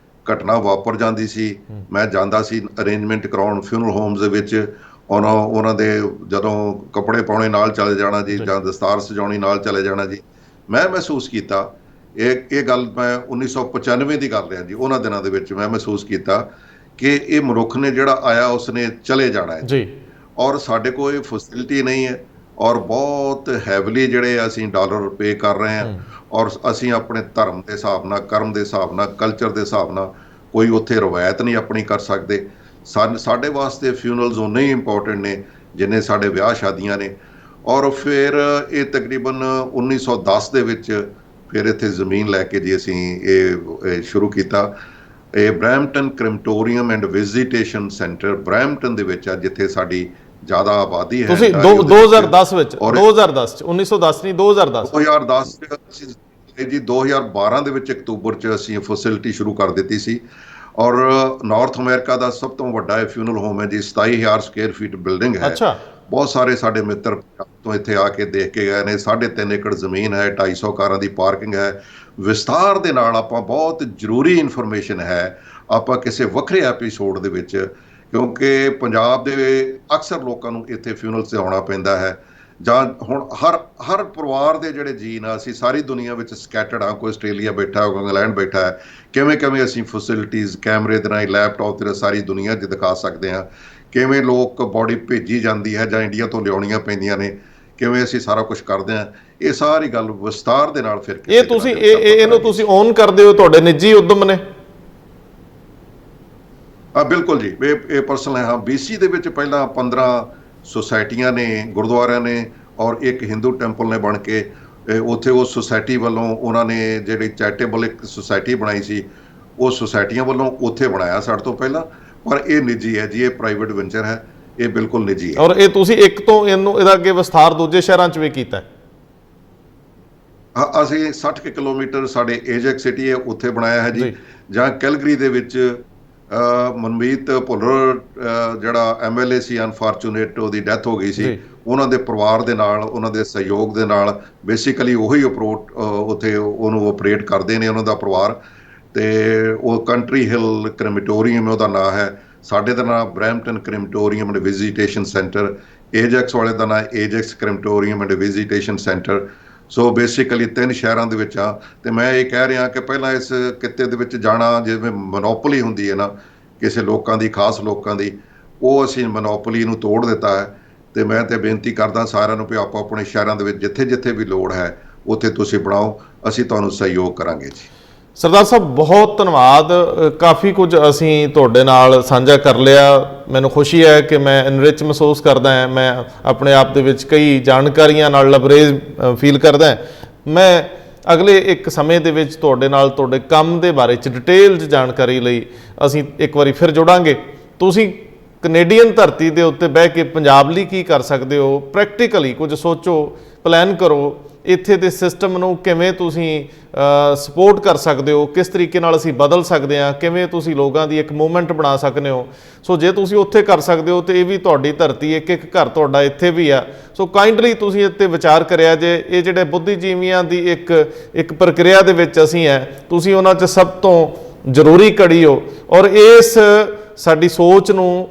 ਘਟਨਾ ਵਾਪਰ ਜਾਂਦੀ ਸੀ, ਮੈਂ ਜਾਂਦਾ ਸੀ ਅਰੇਂਜਮੈਂਟ ਕਰਾਉਣ ਫਿਊਨਰਲ ਹੋਮਸ ਦੇ ਵਿੱਚ। ਉਹਨਾਂ ਦੇ ਜਦੋਂ ਕੱਪੜੇ ਪਾਉਣੇ ਨਾਲ ਚਲੇ ਜਾਣਾ ਜੀ, ਜਾਂ ਦਸਤਾਰ ਸਜਾਉਣੀ ਨਾਲ ਚਲੇ ਜਾਣਾ ਜੀ। ਮੈਂ ਮਹਿਸੂਸ ਕੀਤਾ, ਇਹ ਗੱਲ ਮੈਂ 1995 ਦੀ ਕਰ ਰਿਹਾ ਜੀ, ਉਹਨਾਂ ਦਿਨਾਂ ਦੇ ਵਿੱਚ ਮੈਂ ਮਹਿਸੂਸ ਕੀਤਾ ਕਿ ਇਹ ਮਨੁੱਖ ਨੇ ਜਿਹੜਾ ਆਇਆ ਉਸਨੇ ਚਲੇ ਜਾਣਾ ਹੈ ਜੀ, ਔਰ ਸਾਡੇ ਕੋਲ ਇਹ ਫੈਸਿਲਿਟੀ ਨਹੀਂ ਹੈ, ਔਰ ਬਹੁਤ ਹੈਵਲੀ ਜਿਹੜੇ ਅਸੀਂ ਡਾਲਰ ਪੇ ਕਰ ਰਹੇ ਹਾਂ, ਔਰ ਅਸੀਂ ਆਪਣੇ ਧਰਮ ਦੇ ਹਿਸਾਬ ਨਾਲ, ਕਰਮ ਦੇ ਹਿਸਾਬ ਨਾਲ, ਕਲਚਰ ਦੇ ਹਿਸਾਬ ਨਾਲ ਕੋਈ ਉੱਥੇ ਰਵਾਇਤ ਨਹੀਂ ਆਪਣੀ ਕਰ ਸਕਦੇ। ਸਾਡੇ ਵਾਸਤੇ ਫਿਊਨਰਲਸ ਉਨੇ ਹੀ ਇੰਪੋਰਟੈਂਟ ਨੇ ਜਿੰਨੇ ਸਾਡੇ ਵਿਆਹ ਸ਼ਾਦੀਆਂ ਨੇ। ਔਰ ਫਿਰ ਇਹ ਤਕਰੀਬਨ 1910 ਦੇ ਵਿੱਚ ਫਿਰ ਇੱਥੇ ਜ਼ਮੀਨ ਲੈ ਕੇ ਜੀ ਅਸੀਂ ਇਹ ਸ਼ੁਰੂ ਕੀਤਾ। ਇਹ ਬਰੈਂਪਟਨ ਕ੍ਰਿਮਟੋਰੀਅਮ ਐਂਡ ਵਿਜ਼ੀਟੇਸ਼ਨ ਸੈਂਟਰ ਬਰੈਂਪਟਨ ਦੇ ਵਿੱਚ ਆ, ਜਿੱਥੇ ਸਾਡੀ ਜ਼ਿਆਦਾ ਆਬਾਦੀ ਹੈ। ਤੁਸੀਂ 2010 ਵਿੱਚ 2010 ਚ 1910 ਨਹੀਂ 2010 ਜੀ 2012 ਦੇ ਵਿੱਚ ਅਕਤੂਬਰ 'ਚ ਅਸੀਂ ਫੈਸਿਲਿਟੀ ਸ਼ੁਰੂ ਕਰ ਦਿੱਤੀ ਸੀ। ਔਰ ਨਾਰਥ ਅਮਰੀਕਾ ਦਾ ਸਭ ਤੋਂ ਵੱਡਾ ਇਹ ਫਿਊਨਰਲ ਹੋਮ ਹੈ ਜੀ, 27,000 ਸਕੁਅਰ ਫੀਟ ਬਿਲਡਿੰਗ ਹੈ। ਬਹੁਤ ਸਾਰੇ ਸਾਡੇ ਮਿੱਤਰ ਤੋਂ ਇੱਥੇ ਆ ਕੇ ਦੇਖ ਕੇ ਗਏ ਨੇ। 3.5 ਏਕੜ ਜ਼ਮੀਨ ਹੈ, 250 ਕਾਰਾਂ ਦੀ ਪਾਰਕਿੰਗ ਹੈ। ਵਿਸਤਾਰ ਦੇ ਨਾਲ ਆਪਾਂ ਬਹੁਤ ਜ਼ਰੂਰੀ ਇਨਫੋਰਮੇਸ਼ਨ ਹੈ ਆਪਾਂ ਕਿਸੇ ਵੱਖਰੇ ਐਪੀਸੋਡ ਦੇ ਵਿੱਚ, ਕਿਉਂਕਿ ਪੰਜਾਬ ਦੇ ਅਕਸਰ ਲੋਕਾਂ ਨੂੰ ਇੱਥੇ ਫਿਊਨਰਲ 'ਤੇ ਆਉਣਾ ਪੈਂਦਾ ਹੈ, ਜਾਂ ਹੁਣ ਹਰ ਪਰਿਵਾਰ ਦੇ ਜਿਹੜੇ ਜੀਅ ਨਾਲ ਅਸੀਂ ਸਾਰੀ ਦੁਨੀਆ ਵਿੱਚ ਸਕੈਟਰਡ ਹਾਂ, ਕੋਈ ਆਸਟ੍ਰੇਲੀਆ ਬੈਠਾ, ਕੋਈ ਇੰਗਲੈਂਡ ਬੈਠਾ ਹੈ। ਕਿਵੇਂ ਅਸੀਂ ਫੈਸਿਲਿਟੀਜ਼ ਕੈਮਰੇ ਦੇ ਨਾਲ, ਲੈਪਟਾਪ ਦੇ ਨਾਲ ਸਾਰੀ ਦੁਨੀਆ 'ਚ ਦਿਖਾ ਸਕਦੇ ਹਾਂ। ਕਿਵੇਂ ਲੋਕ ਬੋਡੀ ਭੇਜੀ ਜਾਂਦੀ ਹੈ ਜਾਂ ਇੰਡੀਆ ਤੋਂ ਲਿਆਉਣੀਆਂ ਪੈਂਦੀਆਂ ਨੇ, ਕਿਵੇਂ ਅਸੀਂ ਸਾਰਾ ਕੁਝ ਕਰਦੇ ਹਾਂ। ਇਹ ਸਾਰੀ ਗੱਲ ਵਿਸਤਾਰ ਦੇ ਨਾਲ ਫਿਰ ਇਹਨੂੰ ਤੁਸੀਂ ਓਨ ਕਰਦੇ ਹੋ, ਤੁਹਾਡੇ ਨਿੱਜੀ ਉਦਮ ਨੇ? ਬਿਲਕੁਲ ਜੀ, ਇਹ ਪਰਸਨਲ ਹੈ। ਹਾਂ, BC ਦੇ ਵਿੱਚ ਪਹਿਲਾਂ 15 ਸੁਸਾਇਟੀਆਂ ਨੇ, ਗੁਰਦੁਆਰਿਆਂ ਨੇ, ਔਰ ਇੱਕ ਹਿੰਦੂ ਟੈਂਪਲ ਨੇ ਬਣ ਕੇ ਉੱਥੇ ਉਸ ਸੁਸਾਇਟੀ ਵੱਲੋਂ ਉਹਨਾਂ ਨੇ ਜਿਹੜੀ ਚੈਰੀਟੇਬਲ ਇੱਕ ਸੁਸਾਇਟੀ ਬਣਾਈ ਸੀ, ਉਹ ਸੁਸਾਇਟੀਆਂ ਵੱਲੋਂ ਉੱਥੇ ਬਣਾਇਆ ਸਾਡੇ ਤੋਂ ਪਹਿਲਾਂ। ਪਰ ਇਹ ਨਿੱਜੀ ਹੈ ਜੀ, ਇਹ ਪ੍ਰਾਈਵੇਟ ਵੈਂਚਰ ਹੈ, ਇਹ ਬਿਲਕੁਲ ਨਿੱਜੀ ਹੈ। ਔਰ ਇਹ ਤੁਸੀਂ ਇੱਕ ਤੋਂ ਇਹਦਾ ਅੱਗੇ ਵਿਸਥਾਰ ਦੂਜੇ ਸ਼ਹਿਰਾਂ 'ਚ ਵੀ ਕੀਤਾ? ਅਸੀਂ 60 ਕਿਲੋਮੀਟਰ ਸਾਡੇ ਏਜੈਕਸ ਸਿਟੀ ਹੈ, ਉੱਥੇ ਬਣਾਇਆ ਹੈ ਜੀ। ਜਾਂ ਕੈਲਗਰੀ ਦੇ ਵਿੱਚ ਮਨਮੀਤ ਭੁੱਲਰ ਜਿਹੜਾ MLA ਸੀ, ਅਨਫਾਰਚੂਨੇਟ ਉਹਦੀ ਡੈਥ ਹੋ ਗਈ ਸੀ, ਉਹਨਾਂ ਦੇ ਪਰਿਵਾਰ ਦੇ ਨਾਲ, ਉਹਨਾਂ ਦੇ ਸਹਿਯੋਗ ਦੇ ਨਾਲ ਬੇਸਿਕਲੀ ਉਹੀ ਉੱਥੇ ਉਹਨੂੰ ਆਪਰੇਟ ਕਰਦੇ ਨੇ, ਉਹਨਾਂ ਦਾ ਪਰਿਵਾਰ। ਤੇ ਉਹ ਕੰਟਰੀ ਹਿੱਲ ਕ੍ਰਿਮਟੋਰੀਅਮ ਉਹਦਾ ਨਾਂ ਹੈ, ਸਾਡੇ ਦਾ ਨਾਂ ਬਰੈਂਪਟਨ ਕ੍ਰਿਮਟੋਰੀਅਮ ਐਂਡ ਵਿਜ਼ੀਟੇਸ਼ਨ ਸੈਂਟਰ, ਏਜੈਕਸ ਵਾਲੇ ਦਾ ਨਾਂ ਏਜੈਕਸ ਕ੍ਰਿਮਟੋਰੀਅਮ ਐਂਡ ਵਿਜ਼ੀਟੇਸ਼ਨ ਸੈਂਟਰ। ਸੋ ਬੇਸਿਕਲੀ 3 ਸ਼ਹਿਰਾਂ ਦੇ ਵਿੱਚ ਆ। ਤੇ ਮੈਂ ਇਹ ਕਹਿ ਰਿਹਾ ਕਿ ਪਹਿਲਾਂ ਇਸ ਕਿੱਤੇ ਦੇ ਵਿੱਚ ਜਾਣਾ, ਜਿਵੇਂ ਮੋਨੋਪੋਲੀ ਹੁੰਦੀ ਹੈ ਨਾ ਕਿਸੇ ਲੋਕਾਂ ਦੀ, ਖਾਸ ਲੋਕਾਂ ਦੀ, ਉਹ ਅਸੀਂ ਮੋਨੋਪੋਲੀ ਨੂੰ ਤੋੜ ਦਿੱਤਾ ਹੈ। ਤੇ ਮੈਂ ਤੇ ਬੇਨਤੀ ਕਰਦਾ ਸਾਰਿਆਂ ਨੂੰ ਵੀ ਆਪੋ ਆਪਣੇ ਸ਼ਹਿਰਾਂ ਦੇ ਵਿੱਚ ਜਿੱਥੇ ਵੀ ਲੋੜ ਹੈ ਉੱਥੇ ਤੁਸੀਂ ਬਣਾਓ, ਅਸੀਂ ਤੁਹਾਨੂੰ ਸਹਿਯੋਗ ਕਰਾਂਗੇ ਜੀ। ਸਰਦਾਰ ਸਾਹਿਬ, ਬਹੁਤ ਧੰਨਵਾਦ। ਕਾਫੀ ਕੁਝ ਅਸੀਂ ਤੁਹਾਡੇ ਨਾਲ ਸਾਂਝਾ ਕਰ ਲਿਆ। ਮੈਨੂੰ ਖੁਸ਼ੀ ਹੈ ਕਿ ਮੈਂ ਇਨਰਿਚ ਮਹਿਸੂਸ ਕਰਦਾ ਹਾਂ, ਮੈਂ ਆਪਣੇ ਆਪ ਦੇ ਵਿੱਚ ਕਈ ਜਾਣਕਾਰੀਆਂ ਨਾਲ ਲਬਰੇਜ਼ ਫੀਲ ਕਰਦਾ। ਮੈਂ ਅਗਲੇ ਇੱਕ ਸਮੇਂ ਦੇ ਵਿੱਚ ਤੁਹਾਡੇ ਨਾਲ ਤੁਹਾਡੇ ਕੰਮ ਦੇ ਬਾਰੇ 'ਚ ਡਿਟੇਲ 'ਚ ਜਾਣਕਾਰੀ ਲਈ ਅਸੀਂ ਇੱਕ ਵਾਰੀ ਫਿਰ ਜੁੜਾਂਗੇ। ਤੁਸੀਂ ਕੈਨੇਡੀਅਨ ਧਰਤੀ ਦੇ ਉੱਤੇ ਬਹਿ ਕੇ ਪੰਜਾਬ ਲਈ ਕੀ ਕਰ ਸਕਦੇ ਹੋ, ਪ੍ਰੈਕਟੀਕਲੀ ਕੁਝ ਸੋਚੋ, ਪਲਾਨ ਕਰੋ। ਇੱਥੇ ਦੇ ਸਿਸਟਮ ਨੂੰ ਕਿਵੇਂ ਤੁਸੀਂ ਸਪੋਰਟ ਕਰ ਸਕਦੇ ਹੋ, ਕਿਸ ਤਰੀਕੇ ਨਾਲ ਅਸੀਂ ਬਦਲ ਸਕਦੇ ਹਾਂ, ਕਿਵੇਂ ਤੁਸੀਂ ਲੋਕਾਂ ਦੀ ਇੱਕ ਮੂਵਮੈਂਟ ਬਣਾ ਸਕਦੇ ਹੋ। ਸੋ ਜੇ ਤੁਸੀਂ ਉੱਥੇ ਕਰ ਸਕਦੇ ਹੋ ਤਾਂ ਇਹ ਵੀ ਤੁਹਾਡੀ ਧਰਤੀ, ਇੱਕ ਘਰ ਤੁਹਾਡਾ ਇੱਥੇ ਵੀ ਆ। ਸੋ ਕਾਈਂਡਲੀ ਤੁਸੀਂ ਇੱਥੇ ਵਿਚਾਰ ਕਰਿਆ ਜੇ। ਇਹ ਜਿਹੜੇ ਬੁੱਧੀਜੀਵੀਆਂ ਦੀ ਇੱਕ ਪ੍ਰਕਿਰਿਆ ਦੇ ਵਿੱਚ ਅਸੀਂ ਹੈ, ਤੁਸੀਂ ਉਹਨਾਂ 'ਚ ਸਭ ਤੋਂ ਜ਼ਰੂਰੀ ਕੜੀ ਹੋ। ਔਰ ਇਸ ਸਾਡੀ ਸੋਚ ਨੂੰ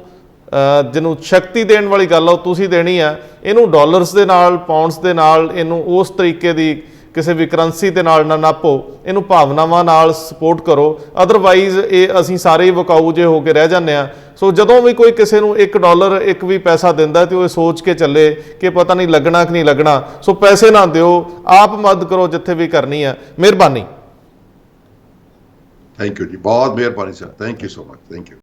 ਜਿਹਨੂੰ ਸ਼ਕਤੀ ਦੇਣ ਵਾਲੀ ਗੱਲ ਆ ਉਹ ਤੁਸੀਂ ਦੇਣੀ ਆ। ਇਹਨੂੰ ਡਾਲਰਸ ਦੇ ਨਾਲ, ਪਾਉਂਡਸ ਦੇ ਨਾਲ, ਇਹਨੂੰ ਉਸ ਤਰੀਕੇ ਦੀ ਕਿਸੇ ਵੀ ਕਰੰਸੀ ਦੇ ਨਾਲ ਨਾ ਨਾਪੋ, ਇਹਨੂੰ ਭਾਵਨਾਵਾਂ ਨਾਲ ਸਪੋਰਟ ਕਰੋ। ਅਦਰਵਾਈਜ਼ ਇਹ ਅਸੀਂ ਸਾਰੇ ਹੀ ਵਿਕਾਊ ਜੇ ਹੋ ਕੇ ਰਹਿ ਜਾਂਦੇ ਹਾਂ। ਸੋ ਜਦੋਂ ਵੀ ਕੋਈ ਕਿਸੇ ਨੂੰ $1 ਇੱਕ ਵੀ ਪੈਸਾ ਦਿੰਦਾ ਤੇ ਉਹ ਸੋਚ ਕੇ ਚੱਲੇ ਕਿ ਪਤਾ ਨਹੀਂ ਲੱਗਣਾ ਕਿ ਨਹੀਂ ਲੱਗਣਾ। ਸੋ ਪੈਸੇ ਨਾ ਦਿਓ, ਆਪ ਮਦਦ ਕਰੋ ਜਿੱਥੇ ਵੀ ਕਰਨੀ ਆ। ਮਿਹਰਬਾਨੀ। ਥੈਂਕ ਯੂ ਜੀ, ਬਹੁਤ ਮਿਹਰਬਾਨੀ sir, thank you so much, thank you.